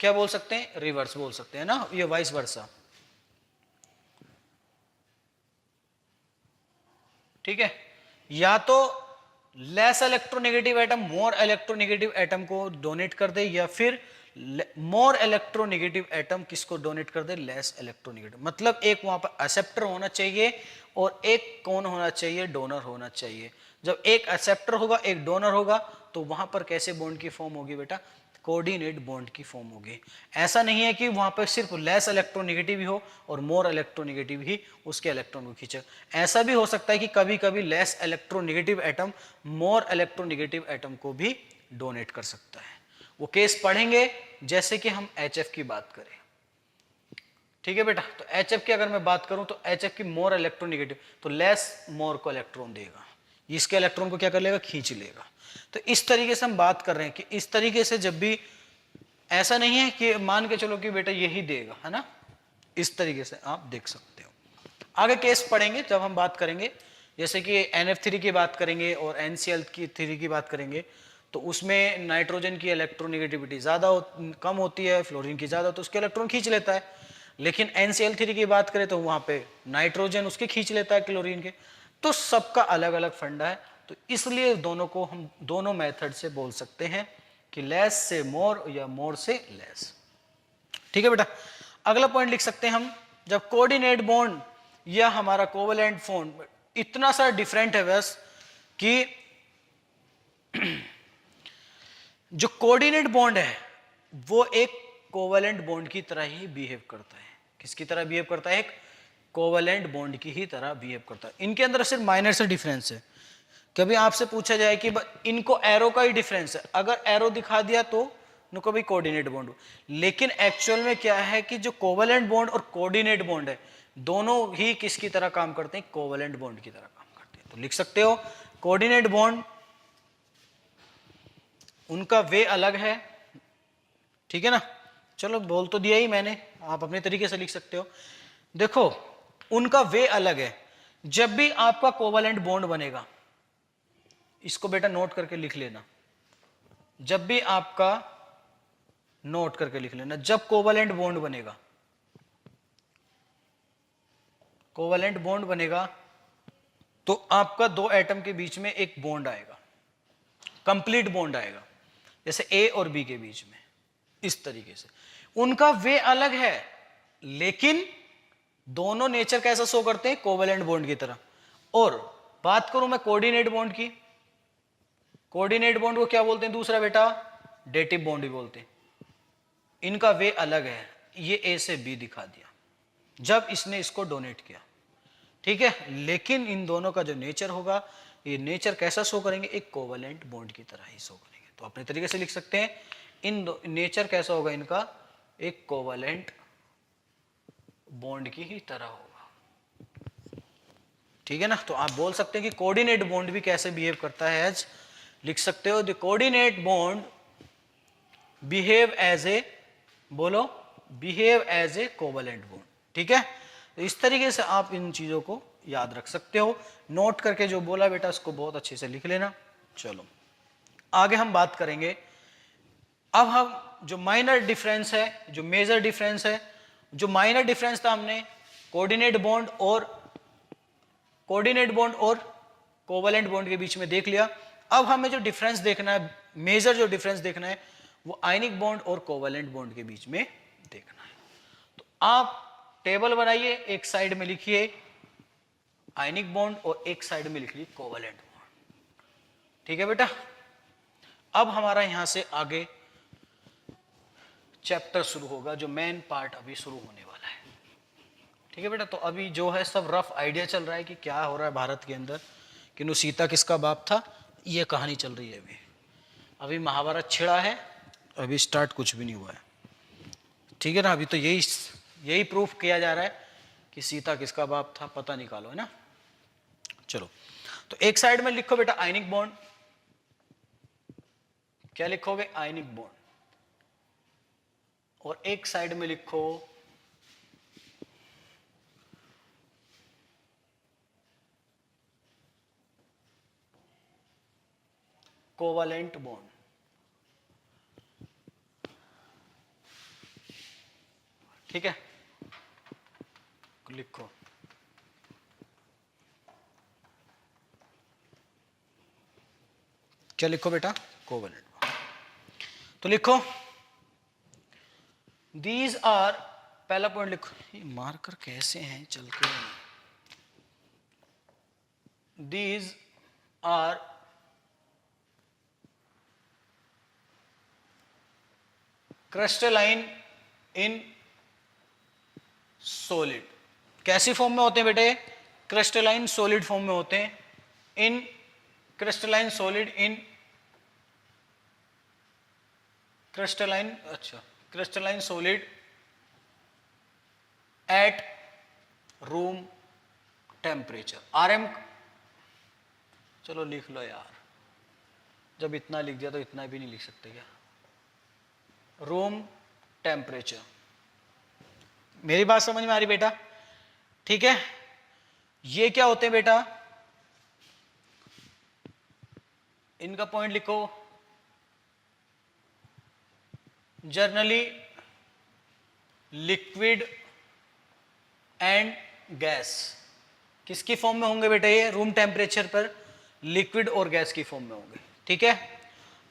क्या बोल सकते हैं? रिवर्स बोल सकते हैं ना, ये वाइस वर्सा। ठीक है। या तो less electronegative atom more electronegative atom को डोनेट कर दे, या फिर मोर इलेक्ट्रोनेगेटिव एटम किसको डोनेट कर दे? Less electronegative. मतलब एक वहां पर एक्सेप्टर होना चाहिए और एक कौन होना चाहिए? डोनर होना चाहिए। जब एक एक्सेप्टर होगा एक डोनर होगा तो वहां पर कैसे बॉन्ड की फॉर्म होगी बेटा? कोऑर्डिनेट बॉन्ड की फॉर्म होगी। ऐसा नहीं है कि वहां पर सिर्फ लेस इलेक्ट्रोनेगेटिव ही हो और मोर इलेक्ट्रोनेगेटिव ही उसके इलेक्ट्रॉन को खींचे। ऐसा भी हो सकता है कि कभी कभी less electronegative atom more electronegative atom को भी डोनेट कर सकता है। वो केस पढ़ेंगे जैसे कि हम HF की बात करें। ठीक है बेटा, तो HF की अगर मैं बात करूं तो HF की मोर इलेक्ट्रोनेगेटिव, तो लेस मोर को इलेक्ट्रॉन देगा, इसके इलेक्ट्रॉन को क्या कर लेगा, खींच लेगा। तो इस तरीके से हम बात कर रहे हैं कि इस तरीके से जब भी, ऐसा नहीं है कि मान के चलो कि बेटा यही देगा, है ना, इस तरीके से आप देख सकते हो। आगे केस पढ़ेंगे जब हम बात करेंगे, जैसे कि NF3 की बात करेंगे और NCl3 की बात करेंगे, तो उसमें नाइट्रोजन की इलेक्ट्रोनेगेटिविटी ज़्यादा कम होती है, फ्लोरीन की ज़्यादा, तो उसके इलेक्ट्रॉन खींच लेता है। लेकिन NCl3 की बात करें तो वहाँ पे नाइट्रोजन उसके खींच लेता है क्लोरीन के। तो सबका अलग अलग फंडा है, तो इसलिए दोनों को हम दोनों मेथड से बोल सकते हैं कि लेस से मोर या मोर से लेस। ठीक है बेटा, अगला पॉइंट लिख सकते हैं हम, जब कोऑर्डिनेट बॉन्ड या हमारा कोवलेंट बॉन्ड इतना सा डिफरेंट है बस कि जो कोऑर्डिनेट बॉन्ड है वो एक कोवलेंट बॉन्ड की तरह ही बिहेव करता है। किसकी तरह बिहेव करता है, एक कोवलेंट बॉन्ड की ही तरह बिहेव करता है। इनके अंदर सिर्फ माइनर से डिफरेंस है। कभी आपसे पूछा जाए कि इनको एरो का ही डिफरेंस है, अगर एरो दिखा दिया तो इनको भी कोऑर्डिनेट बॉन्ड हो, लेकिन एक्चुअल में क्या है कि जो कोवलेंट बॉन्ड और कोऑर्डिनेट बॉन्ड है दोनों ही किसकी तरह काम करते हैं, कोवलेंट बॉन्ड की तरह काम करते हैं। तो लिख सकते हो कोऑर्डिनेट बॉन्ड उनका वे अलग है। ठीक है ना, चलो बोल तो दिया ही मैंने, आप अपने तरीके से लिख सकते हो। देखो उनका वे अलग है। जब भी आपका कोवलेंट बॉन्ड बनेगा, इसको बेटा नोट करके लिख लेना, जब भी आपका, नोट करके लिख लेना, जब कोवलेंट बॉन्ड बनेगा, कोवलेंट बॉन्ड बनेगा तो आपका दो एटम के बीच में एक बॉन्ड आएगा, कंप्लीट बॉन्ड आएगा, जैसे A और B के बीच में, इस तरीके से। उनका वे अलग है, लेकिन दोनों नेचर कैसा शो करते हैं, कोवलेंट बॉन्ड की तरह। और बात करूं मैं कोऑर्डिनेट बॉन्ड की, कोऑर्डिनेट बॉन्ड को क्या बोलते हैं दूसरा बेटा, डेटिव बॉन्ड भी बोलते हैं। इनका वे अलग है, ये A से B दिखा दिया जब इसने इसको डोनेट किया। ठीक है, लेकिन इन दोनों का जो नेचर होगा, ये नेचर कैसा शो करेंगे, एक कोवलेंट बॉन्ड की तरह ही शो करेंगे। तो अपने तरीके से लिख सकते हैं, इन नेचर कैसा होगा इनका, एक कोवलेंट बॉन्ड की ही तरह होगा। ठीक है ना, तो आप बोल सकते हैं कि कोऑर्डिनेट बॉन्ड भी कैसे बिहेव करता है, एज लिख सकते हो the coordinate bond behave as a, बोलो, behave as a covalent bond. ठीक है, तो इस तरीके से आप इन चीजों को याद रख सकते हो। नोट करके जो बोला बेटा उसको बहुत अच्छे से लिख लेना। चलो आगे हम बात करेंगे। अब हम जो माइनर डिफरेंस है, जो मेजर डिफरेंस है, जो माइनर डिफरेंस था हमने कोऑर्डिनेट बॉन्ड और कोवलेंट बॉन्ड के बीच में देख लिया। अब हमें जो डिफरेंस देखना है, मेजर जो डिफरेंस देखना है, वो आयनिक बॉन्ड और कोवलेंट बॉन्ड के बीच में देखना है। तो आप टेबल बनाइए, एक साइड में लिखिए आयनिक बॉन्ड और एक साइड में लिखिए कोवलेंट बॉन्ड। ठीक है बेटा, अब हमारा यहां से आगे चैप्टर शुरू होगा, जो मेन पार्ट अभी शुरू होने वाला है। ठीक है बेटा, तो अभी जो है सब रफ आइडिया चल रहा है कि क्या हो रहा है भारत के अंदर, कि सीता किसका बाप था, ये कहानी चल रही है। अभी महाभारत छिड़ा है, अभी स्टार्ट कुछ भी नहीं हुआ है। ठीक है ना, अभी तो यही प्रूफ किया जा रहा है कि सीता किसका बाप था, पता निकालो, है ना। चलो, तो एक साइड में लिखो बेटा आयनिक बॉन्ड, क्या लिखोगे, आयनिक बॉन्ड, और एक साइड में लिखो कोवलेंट बॉन्ड। ठीक है, लिखो, क्या लिखो बेटा, कोवलेंट बॉन्ड। तो लिखो दीज आर, पहला पॉइंट लिखो, ये मार्कर कैसे हैं चल के, these are crystalline in solid. कैसी फॉर्म में होते हैं बेटे? क्रिस्टलाइन सॉलिड फॉर्म में होते हैं। इन क्रिस्टलाइन सॉलिड इन क्रिस्टलाइन, अच्छा, crystalline solid at room temperature. RM, चलो लिख लो यार, जब इतना लिख दिया तो इतना भी नहीं लिख सकते क्या? Room temperature. मेरी बात समझ में आ रही बेटा? ठीक है, ये क्या होते हैं बेटा? इनका पॉइंट लिखो। Generally liquid and gas. किसकी फॉर्म में होंगे बेटा? ये रूम टेम्परेचर पर लिक्विड और गैस की फॉर्म में होंगे। ठीक है,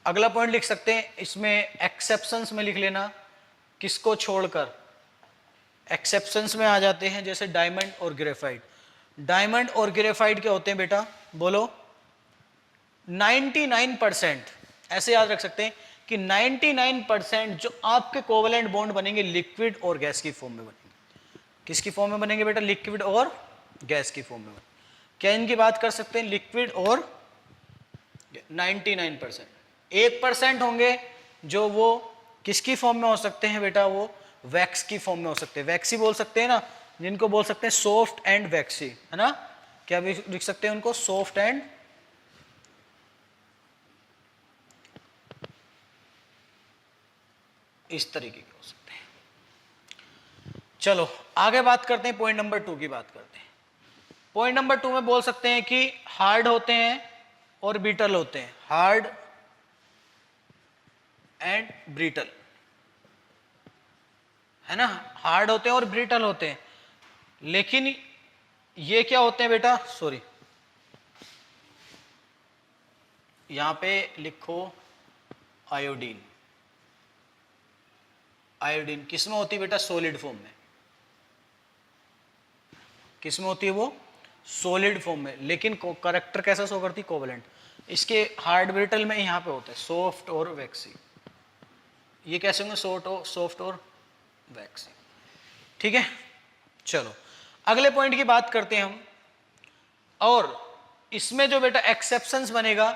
अगला पॉइंट लिख सकते हैं इसमें, एक्सेप्शंस में लिख लेना, किसको छोड़कर? एक्सेप्शंस में आ जाते हैं जैसे डायमंड और ग्रेफाइट। डायमंड और ग्रेफाइट क्या होते हैं बेटा? बोलो। 99%, ऐसे याद रख सकते हैं कि 99% जो आपके कोवेलेंट बॉन्ड बनेंगे लिक्विड और गैस की फॉर्म में बनेंगे। किसकी फॉर्म में बनेंगे बेटा? लिक्विड और गैस की फॉर्म में। क्या इनकी बात कर सकते हैं? लिक्विड और 99%। 1% होंगे जो वो किसकी फॉर्म में हो सकते हैं बेटा? वो वैक्स की फॉर्म में हो सकते हैं। वैक्सी बोल सकते हैं ना, जिनको बोल सकते हैं सॉफ्ट एंड वैक्सी, है ना? क्या भी लिख सकते हैं उनको? सॉफ्ट एंड, इस तरीके के हो सकते हैं। चलो आगे बात करते हैं, पॉइंट नंबर 2 की बात करते हैं। पॉइंट नंबर 2 में बोल सकते हैं कि हार्ड होते हैं और ब्रिटल होते हैं। हार्ड एंड ब्रिटल, है ना? हार्ड होते हैं और ब्रिटल होते हैं। लेकिन ये क्या होते हैं बेटा? सॉरी, यहां पे लिखो आयोडीन। आयोडीन किस में होती है बेटा? सॉलिड फॉर्म में। किस में होती है वो? सॉलिड फॉर्म में। लेकिन कैरेक्टर कैसा शो करती? कोवेलेंट। इसके हार्ड ब्रिटल में यहां पे होता है सॉफ्ट और वैक्सी। ये कैसे होंगे? सॉफ्ट और वैक्सी। ठीक है, चलो अगले पॉइंट की बात करते हैं हम। और इसमें जो बेटा एक्सेप्शंस बनेगा,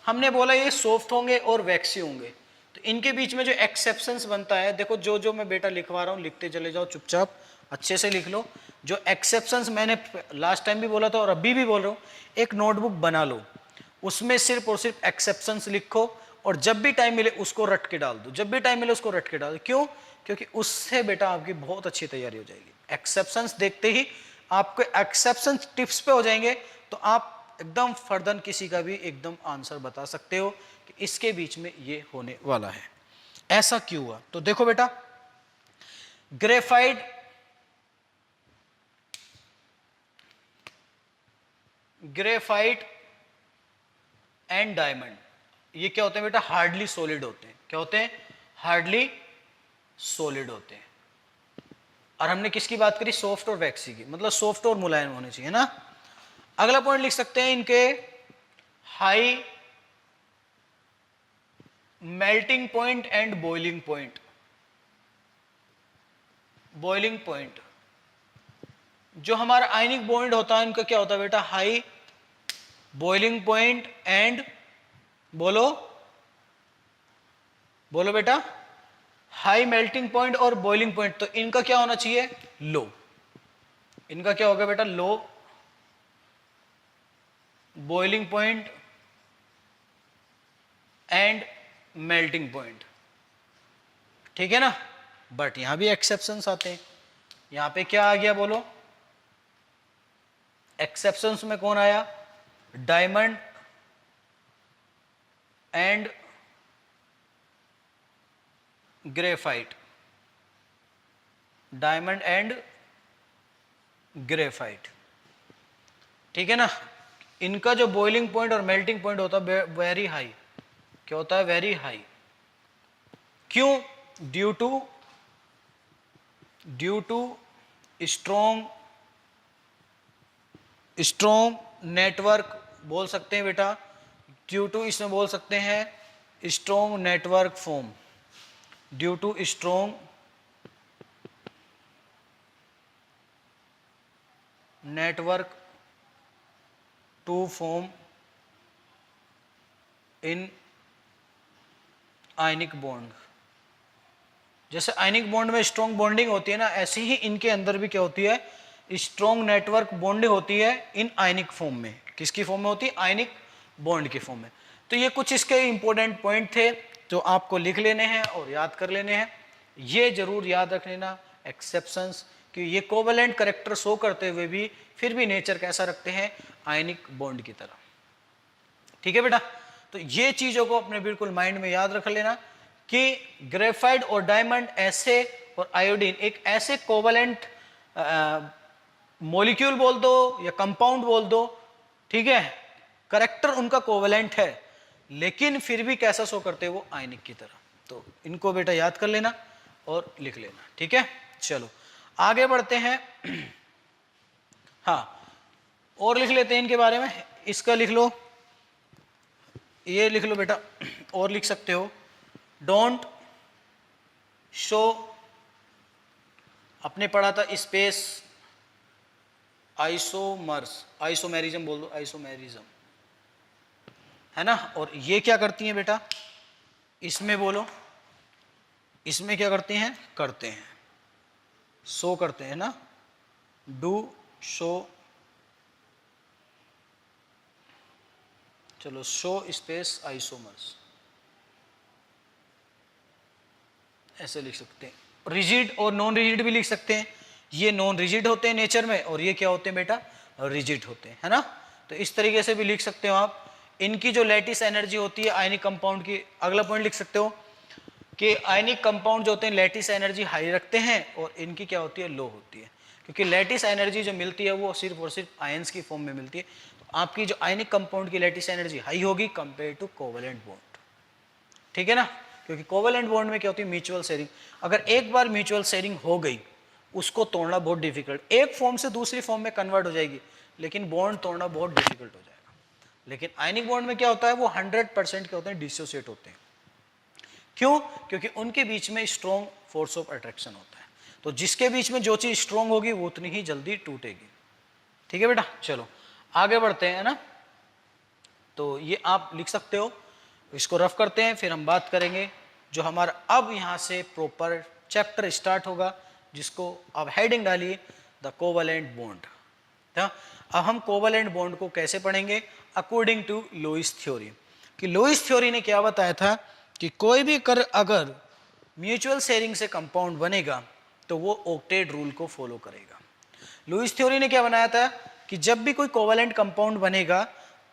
हमने बोला ये सॉफ्ट होंगे और वैक्सी होंगे, तो इनके बीच में जो एक्सेप्शंस बनता है, देखो जो जो मैं बेटा लिखवा रहा हूं लिखते चले जाओ, चुपचाप अच्छे से लिख लो। जो एक्सेप्शंस मैंने लास्ट टाइम भी बोला था और अभी भी बोल रहा हूं, एक नोटबुक बना लो, उसमें सिर्फ और सिर्फ एक्सेप्शंस लिखो, और जब भी टाइम मिले उसको रट के डाल दो। जब भी टाइम मिले उसको रट के डाल दो। क्यों? क्योंकि उससे बेटा आपकी बहुत अच्छी तैयारी हो जाएगी। एक्सेप्शंस देखते ही आपके एक्सेप्शंस टिप्स पे हो जाएंगे, तो आप एकदम फर्दर किसी का भी एकदम आंसर बता सकते हो कि इसके बीच में ये होने वाला है। ऐसा क्यों हुआ? तो देखो बेटा, ग्रेफाइट, ग्रेफाइट एंड डायमंड, ये क्या होते हैं बेटा? हार्डली सॉलिड होते हैं। क्या होते हैं? हार्डली सॉलिड होते हैं। और हमने किसकी बात करी? सॉफ्ट और वैक्सी की, मतलब सॉफ्ट और मुलायम होने चाहिए ना। अगला पॉइंट लिख सकते हैं इनके high melting point and boiling point. Boiling point, जो हमारा आयनिक बॉन्ड होता है, इनका क्या होता है बेटा? हाई बॉइलिंग पॉइंट एंड, बोलो बोलो बेटा, हाई मेल्टिंग पॉइंट और बॉइलिंग पॉइंट। तो इनका क्या होना चाहिए? लो। इनका क्या होगा बेटा? Low boiling point and melting point. ठीक है ना? बट यहां भी एक्सेप्शंस आते हैं। यहां पे क्या आ गया बोलो? एक्सेप्शंस में कौन आया? Diamond and graphite. Diamond and graphite, ठीक है ना? इनका जो बॉइलिंग पॉइंट और मेल्टिंग पॉइंट होता है वेरी हाई। क्या होता है? Very high. क्यों? ड्यू टू स्ट्रॉन्ग नेटवर्क बोल सकते हैं बेटा। ड्यू टू, इसमें बोल सकते हैं strong network form. Due to strong network to form in ionic bond. जैसे आयनिक बॉन्ड में स्ट्रॉन्ग बॉन्डिंग होती है ना, ऐसे ही इनके अंदर भी क्या होती है, स्ट्रॉन्ग नेटवर्क बॉन्डिंग होती है इन आयनिक फॉर्म में। किसकी फॉर्म में होती है? आयनिक बॉन्ड की फॉर्म में। तो ये कुछ इसके इंपॉर्टेंट पॉइंट थे जो आपको लिख लेने हैं और याद कर लेने हैं। ये जरूर याद रख लेना एक्सेप्शंस, कि ये कोवेलेंट करेक्टर शो करते हुए भी फिर भी नेचर कैसा रखते हैं? आयनिक बॉन्ड की तरह। ठीक है बेटा, तो ये चीजों को अपने बिल्कुल माइंड में याद रख लेना कि ग्रेफाइट और डायमंड ऐसे, और आयोडीन एक ऐसे कोवेलेंट मॉलिक्यूल बोल दो या कंपाउंड बोल दो, ठीक है, करेक्टर उनका कोवेलेंट है, लेकिन फिर भी कैसा शो करते हैं? वो आयनिक की तरह। तो इनको बेटा याद कर लेना और लिख लेना। ठीक है, चलो आगे बढ़ते हैं। हाँ, और लिख लेते हैं इनके बारे में। इसका लिख लो, ये लिख लो बेटा, और लिख सकते हो, डोंट शो, आपने पढ़ा था स्पेस आइसोमर्स, आइसोमेरिज्म बोल दो, आइसोमेरिज्म है ना। और ये क्या करती हैं बेटा? इसमें बोलो, इसमें क्या करती हैं? करते हैं, शो करते हैं ना, डू शो, चलो शो स्पेस आइसोमर्स, ऐसे लिख सकते हैं। रिजिड और नॉन रिजिड भी लिख सकते हैं। ये नॉन रिजिड होते हैं नेचर में, और ये क्या होते हैं बेटा? रिजिड होते हैं, है ना। तो इस तरीके से भी लिख सकते हो आप। इनकी जो लैटिस एनर्जी होती है आयनिक कंपाउंड की, अगला पॉइंट लिख सकते हो कि आयनिक कंपाउंड जो होते हैं लैटिस एनर्जी हाई रखते हैं, और इनकी क्या होती है? लो होती है। क्योंकि लैटिस एनर्जी जो मिलती है वो सिर्फ और सिर्फ आयंस की फॉर्म में मिलती है। तो आपकी जो आयनिक कंपाउंड की लैटिस एनर्जी हाई होगी कंपेयर टू कोवेलेंट बॉन्ड। ठीक है ना, क्योंकि कोवेलेंट बॉन्ड में क्या होती है? Mutual sharing. अगर एक बार म्यूचुअल शेयरिंग हो गई, उसको तोड़ना बहुत डिफिकल्ट, एक फॉर्म से दूसरी फॉर्म में कन्वर्ट हो जाएगी, लेकिन बॉन्ड तोड़ना बहुत डिफिकल्ट हो जाएगा। लेकिन आयनिक बॉन्ड में क्या होता है? वो 100% क्या होते हैं? डिसोसिएट होते हैं। क्यों? क्योंकि उनके बीच में स्ट्रॉन्ग फोर्स ऑफ अट्रैक्शन होता है। तो जिसके बीच में जो चीज स्ट्रॉन्ग होगी वो उतनी ही जल्दी टूटेगी। ठीक है बेटा, चलो आगे बढ़ते हैं ना। तो ये आप लिख सकते हो, इसको रफ करते हैं, फिर हम बात करेंगे जो हमारा अब यहाँ से प्रॉपर चैप्टर स्टार्ट होगा, जिसको अब हेडिंग डालिए द कोवेलेंट बॉन्ड। अब हम कोवेलेंट बॉन्ड को कैसे पढ़ेंगे? According to Lewis theory. कि लुईस थ्योरी ने क्या बताया था कि कोई भी अगर म्यूचुअल शेयरिंग से कंपाउंड बनेगा तो वो ऑक्टेट रूल को फॉलो करेगा। लुईस थ्योरी ने क्या बनाया था कि जब भी कोई कोवेलेंट कंपाउंड बनेगा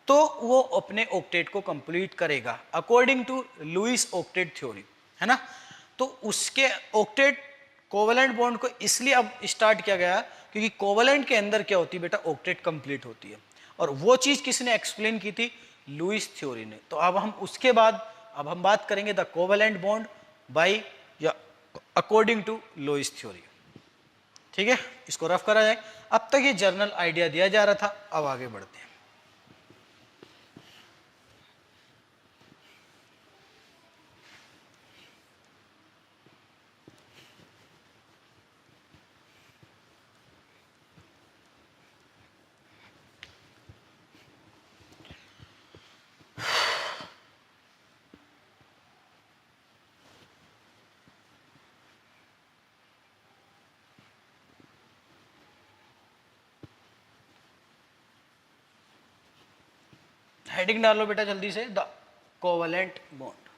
तो वो अपने ऑक्टेट को कंप्लीट करेगा, according to Lewis octet theory, है ना। तो उसके ऑक्टेट कोवेलेंट बॉन्ड को इसलिए अब स्टार्ट किया गया क्योंकि कोवेलेंट के अंदर क्या होती है बेटा? ऑक्टेट कंप्लीट होती है। और वो चीज किसने एक्सप्लेन की थी? लुईस थ्योरी ने। तो अब हम उसके बाद अब हम बात करेंगे द कोवेलेंट बॉन्ड बाय या अकॉर्डिंग टू लुईस थ्योरी। ठीक है, इसको रफ करा जाए। अब तक ये जर्नल आइडिया दिया जा रहा था, अब आगे बढ़ते हैं। हेडिंग डालो बेटा जल्दी से, द कोवेलेंट बॉन्ड।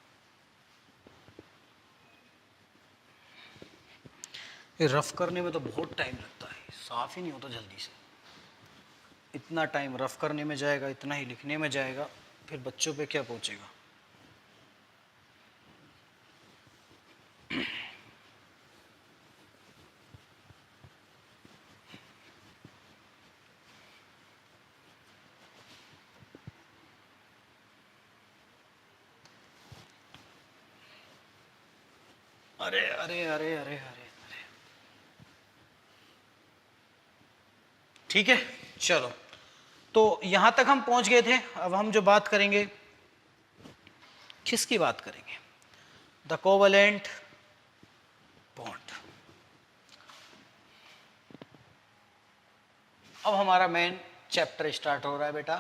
ये रफ करने में तो बहुत टाइम लगता है, साफ ही नहीं होता जल्दी से। इतना टाइम रफ करने में जाएगा, इतना ही लिखने में जाएगा, फिर बच्चों पे क्या पहुंचेगा। अरे अरे अरे अरे अरे अरे, ठीक है चलो। तो यहां तक हम पहुंच गए थे। अब हम जो बात करेंगे, किसकी बात करेंगे? द कोवेलेंट अब हमारा मेन चैप्टर स्टार्ट हो रहा है बेटा,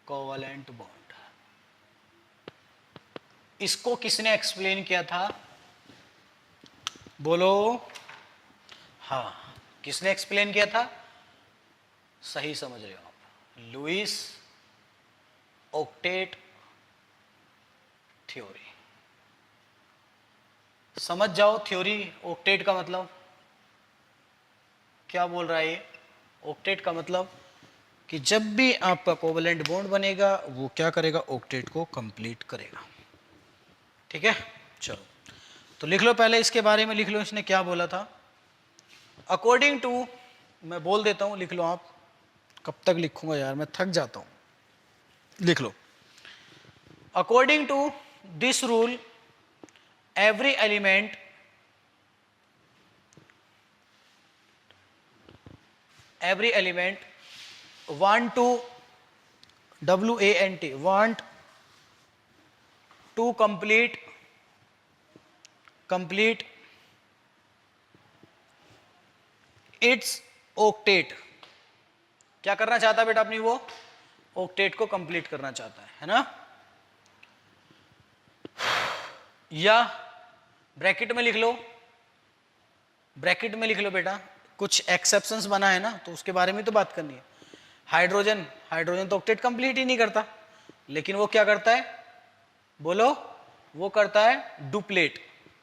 कोवलेंट बॉन्ड। इसको किसने एक्सप्लेन किया था, बोलो। हाँ, किसने एक्सप्लेन किया था, सही समझ रहे हो आप, लुईस ऑक्टेट थ्योरी। समझ जाओ थ्योरी, ऑक्टेट का मतलब क्या बोल रहा है ये। ऑक्टेट का मतलब कि जब भी आपका कोवलेंट बॉन्ड बनेगा वो क्या करेगा, ऑक्टेट को कंप्लीट करेगा। ठीक है, चलो तो लिख लो, पहले इसके बारे में लिख लो, इसने क्या बोला था। अकॉर्डिंग टू, मैं बोल देता हूं, लिख लो आप। कब तक लिखूंगा यार, मैं थक जाता हूं। लिख लो, according to this rule every element want to want to complete its octet। क्या करना चाहता है बेटा अपनी, वो ऑक्टेट को कंप्लीट करना चाहता है ना। या ब्रैकेट में लिख लो, ब्रैकेट में लिख लो बेटा, कुछ एक्सेप्शंस बना है ना, तो उसके बारे में तो बात करनी है। हाइड्रोजन तो ऑक्टेट कंप्लीट ही नहीं करता, लेकिन वो क्या करता है, बोलो, वो करता है डुप्लेट,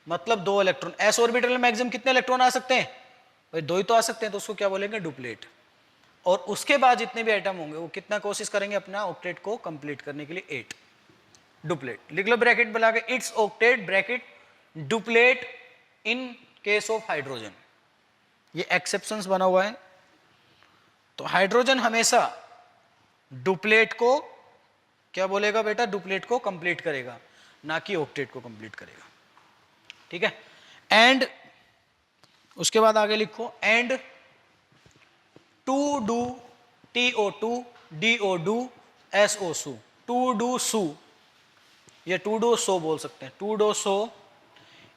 मतलब 2 इलेक्ट्रॉन। एस ऑर्बिटल में मैक्सिमम कितने इलेक्ट्रॉन आ सकते हैं भाई, 2 ही तो आ सकते हैं, तो उसको क्या बोलेंगे, डुप्लेट। और उसके बाद जितने भी आइटम होंगे वो कितना कोशिश करेंगे अपना ऑक्टेट को कंप्लीट करने के लिए, 8 डुप्लेट। लिख लो ब्रैकेट बना के, it's octet bracket duplet in case of hydrogen. ये एक्सेप्शंस बना हुआ है, तो हाइड्रोजन हमेशा डुप्लेट को क्या बोलेगा बेटा, डुप्लेट को कंप्लीट करेगा, ना कि ऑक्टेट को कंप्लीट करेगा। ठीक है, एंड उसके बाद आगे लिखो, and to do TO2 DO2 SO2 to do so, ये टू डू सो बोल सकते हैं, to do so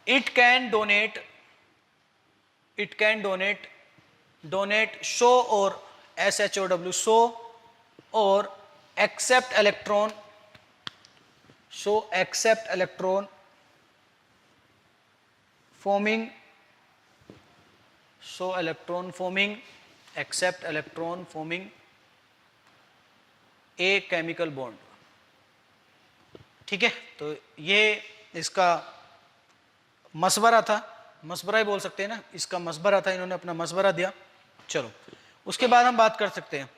it can donate show और SHOW शो और accept electron forming a chemical bond. ठीक है, तो ये इसका मशवरा था, मशवरा ही बोल सकते हैं ना, इसका मशवरा था, इन्होंने अपना मशवरा दिया। चलो उसके बाद हम बात कर सकते हैं।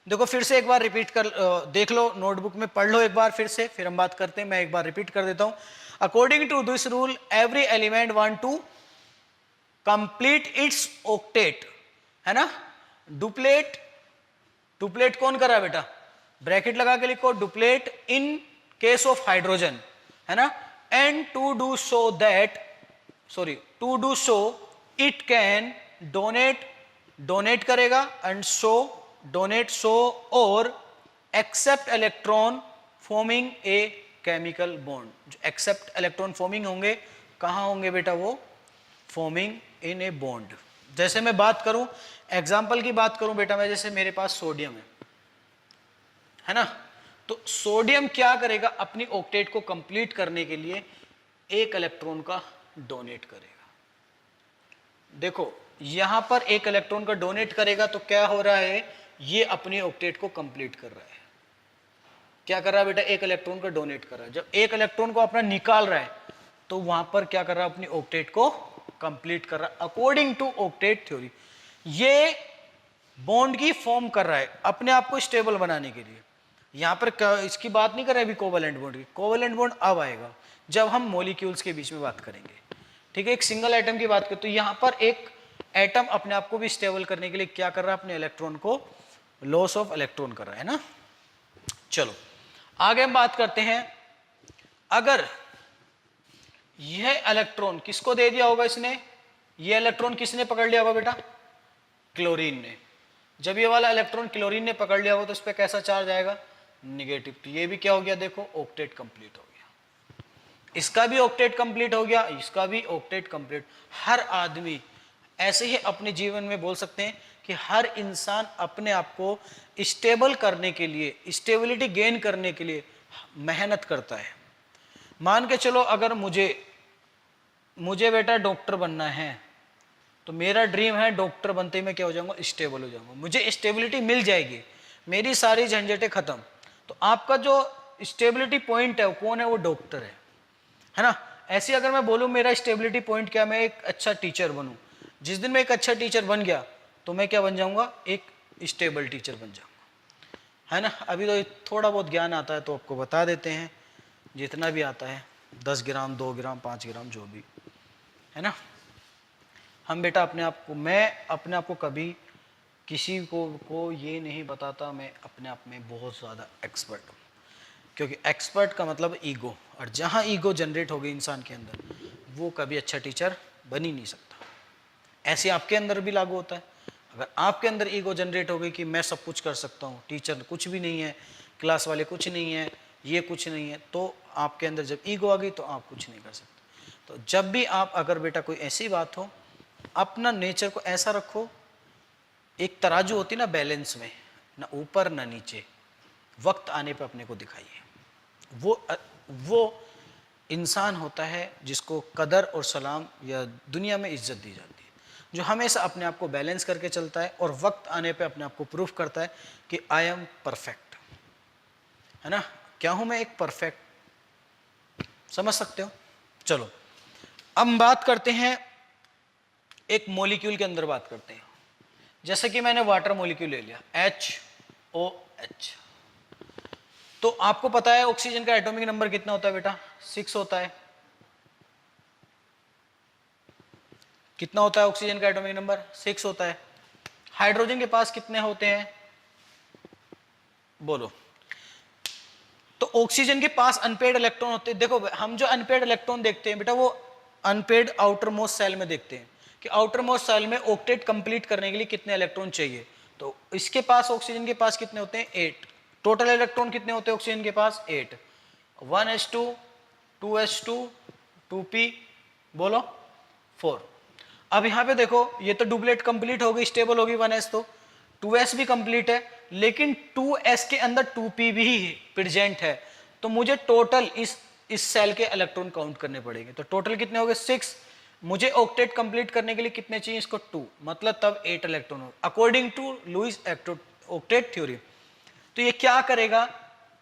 देखो फिर से एक बार रिपीट कर देख लो, नोटबुक में पढ़ लो एक बार फिर से, फिर हम बात करते हैं। मैं एक बार रिपीट कर देता हूं, according to this rule every element want to complete its octet, है ना। डुप्लेट कौन कर रहा है बेटा, ब्रैकेट लगा के लिखो, duplet in case of hydrogen, है ना। And to do so it can donate करेगा, एंड डोनेट शो और accept electron forming a chemical bond. जो एक्सेप्ट इलेक्ट्रॉन फॉर्मिंग होंगे, कहां होंगे बेटा, वो फॉर्मिंग इन ए बॉन्ड। जैसे मैं बात करूं, एग्जाम्पल की बात करूं बेटा, मैं जैसे मेरे पास सोडियम है ना, तो सोडियम क्या करेगा, अपनी ऑक्टेट को कंप्लीट करने के लिए 1 इलेक्ट्रॉन का डोनेट करेगा। देखो यहां पर 1 इलेक्ट्रॉन का डोनेट करेगा, तो क्या हो रहा है, ये अपनी ऑक्टेट को कंप्लीट कर रहा है। क्या कर रहा है बेटा, 1 इलेक्ट्रॉन का डोनेट कर रहा है। जब 1 इलेक्ट्रॉन को अपना निकाल रहा है, तो वहां पर क्या कर रहा है, अपनी ऑक्टेट को कंप्लीट कर रहा है अकॉर्डिंग टू ऑक्टेट थ्योरी। ये बॉन्ड की फॉर्म कर रहा है अपने आप को स्टेबल बनाने के लिए। यहां पर इसकी बात नहीं कर रहे अभी कोवलेंट बॉन्ड की, कोवलेंट बॉन्ड अब आएगा जब हम मॉलिक्यूल्स के बीच में बात करेंगे। ठीक है, एक सिंगल एटम की बात करें तो यहां पर एक एटम अपने आप को भी स्टेबल करने के लिए क्या कर रहा है, अपने इलेक्ट्रॉन को लॉस ऑफ इलेक्ट्रॉन कर रहा है ना। चलो आगे हम बात करते हैं, अगर यह इलेक्ट्रॉन किसको दे दिया होगा इसने, यह इलेक्ट्रॉन किसने पकड़ लिया होगा बेटा, क्लोरीन ने। जब ये वाला इलेक्ट्रॉन क्लोरीन ने पकड़ लिया होगा तो इस पर कैसा चार्ज आएगा, निगेटिव। तो ये भी क्या हो गया, देखो ऑक्टेट कंप्लीट हो गया, इसका भी ऑक्टेट कंप्लीट हो गया, इसका भी ऑक्टेट कंप्लीट। हर आदमी ऐसे ही अपने जीवन में बोल सकते हैं कि हर इंसान अपने आप को स्टेबल करने के लिए, स्टेबिलिटी गेन करने के लिए मेहनत करता है। मान के चलो अगर मुझे बेटा डॉक्टर बनना है, तो मेरा ड्रीम है डॉक्टर बनते ही मैं क्या हो जाऊंगा, स्टेबल हो जाऊंगा, मुझे स्टेबिलिटी मिल जाएगी, मेरी सारी झंझटें खत्म। तो आपका जो स्टेबिलिटी पॉइंट है वो कौन है, वो डॉक्टर है ना। ऐसे अगर मैं बोलूं मेरा स्टेबिलिटी पॉइंट क्या, मैं एक अच्छा टीचर बनूं, जिस दिन मैं एक अच्छा टीचर बन गया तो मैं क्या बन जाऊंगा, एक स्टेबल टीचर बन जाऊंगा, है ना। अभी तो थोड़ा बहुत ज्ञान आता है तो आपको बता देते हैं, जितना भी आता है 10 ग्राम 2 ग्राम 5 ग्राम जो भी है ना। हम बेटा मैं अपने आप को कभी किसी को ये नहीं बताता मैं अपने आप में बहुत ज़्यादा एक्सपर्ट हूँ, क्योंकि एक्सपर्ट का मतलब ईगो, और जहाँ ईगो जनरेट हो गई इंसान के अंदर वो कभी अच्छा टीचर बन ही नहीं सकता। ऐसे आपके अंदर भी लागू होता है। अगर आपके अंदर ईगो जनरेट हो गई कि मैं सब कुछ कर सकता हूँ, टीचर कुछ भी नहीं है, क्लास वाले कुछ नहीं है, ये कुछ नहीं है, तो आपके अंदर जब ईगो आ गई तो आप कुछ नहीं कर सकते। तो जब भी आप अगर बेटा कोई ऐसी बात हो, अपना नेचर को ऐसा रखो, एक तराजू होती ना बैलेंस में, ना ऊपर ना नीचे, वक्त आने पे अपने को दिखाइए। वो इंसान होता है जिसको कदर और सलाम या दुनिया में इज्जत दी जाती है, जो हमेशा अपने आप को बैलेंस करके चलता है और वक्त आने पे अपने आप को प्रूफ करता है कि आई एम परफेक्ट, है ना। क्या हूं मैं, एक परफेक्ट, समझ सकते हो। चलो अब हम बात करते हैं एक मॉलिक्यूल के अंदर बात करते हैं। जैसे कि मैंने वाटर मॉलिक्यूल ले लिया HOH, तो आपको पता है ऑक्सीजन का एटॉमिक नंबर कितना होता है बेटा, 6 होता है। कितना होता है ऑक्सीजन का एटॉमिक नंबर, 6 होता है। हाइड्रोजन के पास कितने होते हैं, बोलो। तो ऑक्सीजन के पास अनपेड इलेक्ट्रॉन होते हैं। देखो हम जो अनपेड इलेक्ट्रॉन देखते हैं बेटा, वो अनपेड आउटर मोस्ट सेल में देखते हैं कि आउटर मोस्ट सेल में ऑक्टेट कंप्लीट करने के लिए कितने इलेक्ट्रॉन चाहिए। तो इसके पास ऑक्सीजन के पास कितने होते हैं, 8। टोटल इलेक्ट्रॉन कितने होते हैं ऑक्सीजन के पास, 8। 1s2 2s2 2p, बोलो 4। अब यहां पे देखो ये तो डुप्लेट कंप्लीट हो गई, स्टेबल होगी 1s, तो 2s भी कंप्लीट है, लेकिन 2s के अंदर 2p भी प्रेजेंट है। तो मुझे टोटल इस सेल के इलेक्ट्रॉन काउंट करने पड़ेंगे। तो टोटल कितने हो गए, 6। मुझे ऑक्टेट कंप्लीट करने के लिए कितने चाहिए, इसको 2, मतलब तब 8 इलेक्ट्रॉन हो, according to Lewis octet theory. तो ये क्या करेगा,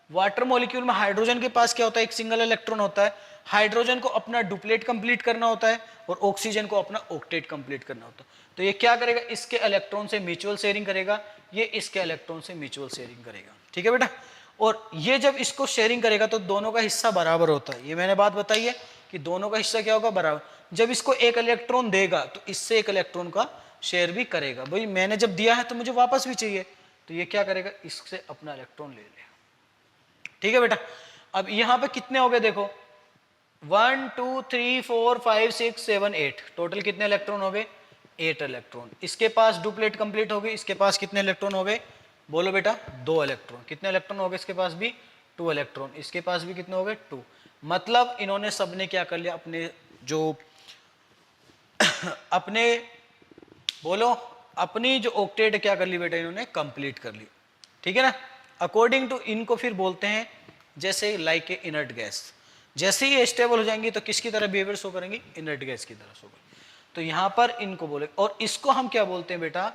वाटर मॉलिक्यूल में हाइड्रोजन के पास क्या होता है, एक सिंगल इलेक्ट्रॉन होता है। हाइड्रोजन को अपना डुप्लेट कंप्लीट करना होता है और ऑक्सीजन को अपना ऑक्टेट कंप्लीट करना होता है। तो ये क्या करेगा, इसके इलेक्ट्रॉन से म्यूचुअल शेयरिंग करेगा, ये इसके इलेक्ट्रॉन से म्यूचुअल शेयरिंग करेगा, ठीक है बेटा। और ये जब इसको शेयरिंग करेगा तो दोनों का हिस्सा बराबर होता है। ये मैंने बात बताई है कि दोनों का हिस्सा क्या होगा, बराबर। जब इसको एक इलेक्ट्रॉन देगा तो इससे एक इलेक्ट्रॉन का शेयर भी करेगा। भाई मैंने जब दिया है तो मुझे वापस भी चाहिए, तो ये क्या करेगा, इससे अपना इलेक्ट्रॉन ले लेगा, ठीक है बेटा। अब यहां पे कितने हो गए देखो, 1 2 3 4 5 6 7 8, टोटल कितने इलेक्ट्रॉन हो गए, 8 इलेक्ट्रॉन। इसके पास डुप्लेट कंप्लीट हो गई, इसके पास कितने इलेक्ट्रॉन हो गए, बोलो बेटा 2 इलेक्ट्रॉन। कितने इलेक्ट्रॉन हो गए इसके पास भी, 2 इलेक्ट्रॉन। इसके पास भी कितने हो गए, 2। मतलब इन्होंने सबने क्या कर लिया, अपने जो अपने बोलो अपनी जो ऑक्टेट क्या कर ली बेटा, इन्होंने कंप्लीट कर ली, ठीक है ना। अकॉर्डिंग टू इनको फिर बोलते हैं जैसे लाइक ए इनर्ट गैस, जैसे ही स्टेबल हो जाएंगी तो किसकी तरह बिहेवियर शो करेंगी, इनर्ट गैस की तरह शो करेंगी। तो यहां पर इनको बोले, और इसको हम क्या बोलते हैं बेटा,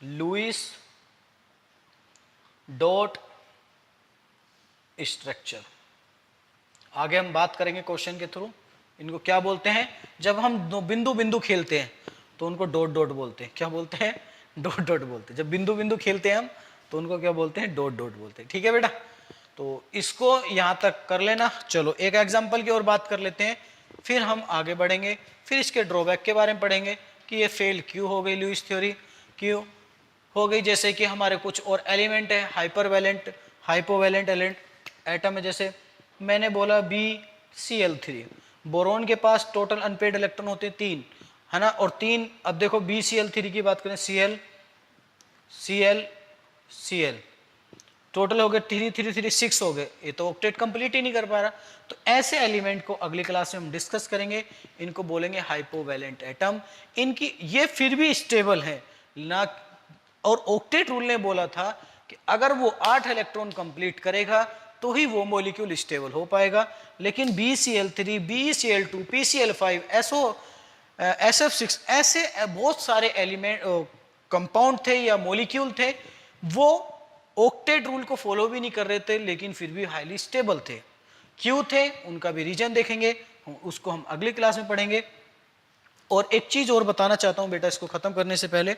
लुईस डॉट स्ट्रक्चर। आगे हम बात करेंगे क्वेश्चन के थ्रू, इनको क्या बोलते हैं। जब हम बिंदु बिंदु खेलते हैं तो उनको डॉट डॉट बोलते हैं, क्या बोलते हैं, डॉट डॉट बोलते हैं। जब बिंदु बिंदु खेलते हैं हम तो उनको क्या बोलते हैं, डॉट डॉट बोलते हैं, ठीक है बेटा। तो इसको यहां तक कर लेना। चलो एक एग्जांपल की और बात कर लेते हैं, फिर हम आगे बढ़ेंगे, फिर इसके ड्रॉबैक के बारे में पढ़ेंगे कि ये फेल क्यों हो गई, लुईस थ्योरी क्यों हो गई। जैसे कि हमारे कुछ और एलिमेंट है, हाइपरवैलेंट हाइपोवैलेंट एटम है, जैसे मैंने बोला BCl3, बोरोन के पास टोटल अनपेड इलेक्ट्रॉन होते हैं 3, है ना। और 3, अब देखो BCl3 की बात करें, Cl Cl Cl, टोटल हो गए 3 3 3 6 हो गए, ये तो ऑक्टेट कंप्लीट ही नहीं कर पा रहा। तो ऐसे एलिमेंट को अगली क्लास में हम डिस्कस करेंगे, इनको बोलेंगे हाइपोवैलेंट एटम। इनकी ये फिर भी स्टेबल है ना, और ऑक्टेट रूल ने बोला था कि अगर वो 8 इलेक्ट्रॉन कंप्लीट करेगा तो ही वो मॉलिक्यूल स्टेबल हो पाएगा। लेकिन BCl3, BCl2, PCl5, SF6 ऐसे बहुत सारे एलिमेंट कंपाउंड थे या मॉलिक्यूल थे, वो ऑक्टेट रूल को फॉलो भी नहीं कर रहे थे लेकिन फिर भी हाईली स्टेबल थे। क्यों थे, उनका भी रीजन देखेंगे, उसको हम अगली क्लास में पढ़ेंगे। और एक चीज और बताना चाहता हूं बेटा, इसको खत्म करने से पहले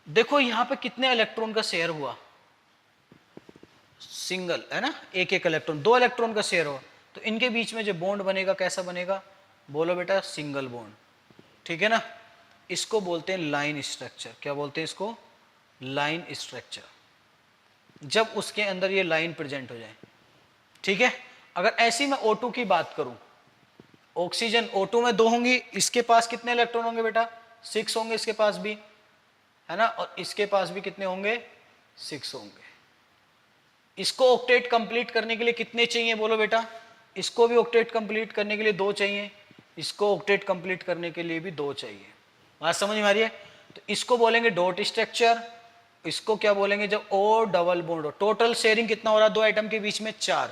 देखो यहां पे कितने इलेक्ट्रॉन का शेयर हुआ, सिंगल है ना, एक एक इलेक्ट्रॉन, 2 इलेक्ट्रॉन का शेयर हुआ, तो इनके बीच में जो बॉन्ड बनेगा कैसा बनेगा, बोलो बेटा सिंगल बॉन्ड, ठीक है ना। इसको बोलते हैं लाइन स्ट्रक्चर। क्या बोलते हैं इसको, लाइन स्ट्रक्चर, जब उसके अंदर ये लाइन प्रेजेंट हो जाए, ठीक है। अगर ऐसी मैं O2 की बात करूं, ऑक्सीजन O2 में 2 होंगी, इसके पास कितने इलेक्ट्रॉन होंगे बेटा, 6 होंगे इसके पास भी, है ना, और इसके पास भी कितने होंगे, 6 होंगे। इसको ऑक्टेट कंप्लीट करने के लिए कितने चाहिए बोलो बेटा, इसको भी ऑक्टेट कंप्लीट करने के लिए 2 चाहिए, इसको ऑक्टेट कंप्लीट करने के लिए भी 2 चाहिए। बात समझ में आ रही है। तो इसको बोलेंगे डॉट स्ट्रक्चर, इसको क्या बोलेंगे, जब O डबल बॉन्ड हो, टोटल शेयरिंग कितना हो रहा है 2 एटम के बीच में, 4,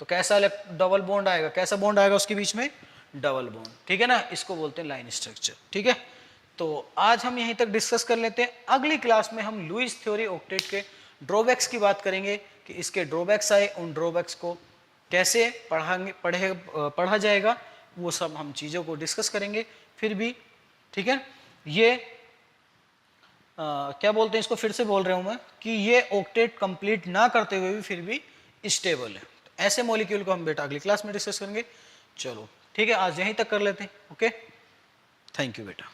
तो कैसा डबल बॉन्ड आएगा, कैसा बॉन्ड आएगा उसके बीच में, डबल बॉन्ड, ठीक है ना। इसको बोलते हैं लाइन स्ट्रक्चर, ठीक है। तो आज हम यहीं तक डिस्कस कर लेते हैं। अगली क्लास में हम लुईस थ्योरी ऑक्टेट के ड्रॉबैक्स की बात करेंगे कि इसके ड्रॉबैक्स आए, उन ड्रॉबैक्स को कैसे पढ़ा जाएगा, वो सब हम चीज़ों को डिस्कस करेंगे फिर भी, ठीक है। ये क्या बोलते हैं इसको, फिर से बोल रहा हूँ मैं कि ये ऑक्टेट कंप्लीट ना करते हुए भी फिर भी स्टेबल है। तो ऐसे मॉलिक्यूल को हम बेटा अगली क्लास में डिस्कस करेंगे। चलो ठीक है, आज यहीं तक कर लेते हैं। ओके, थैंक यू बेटा।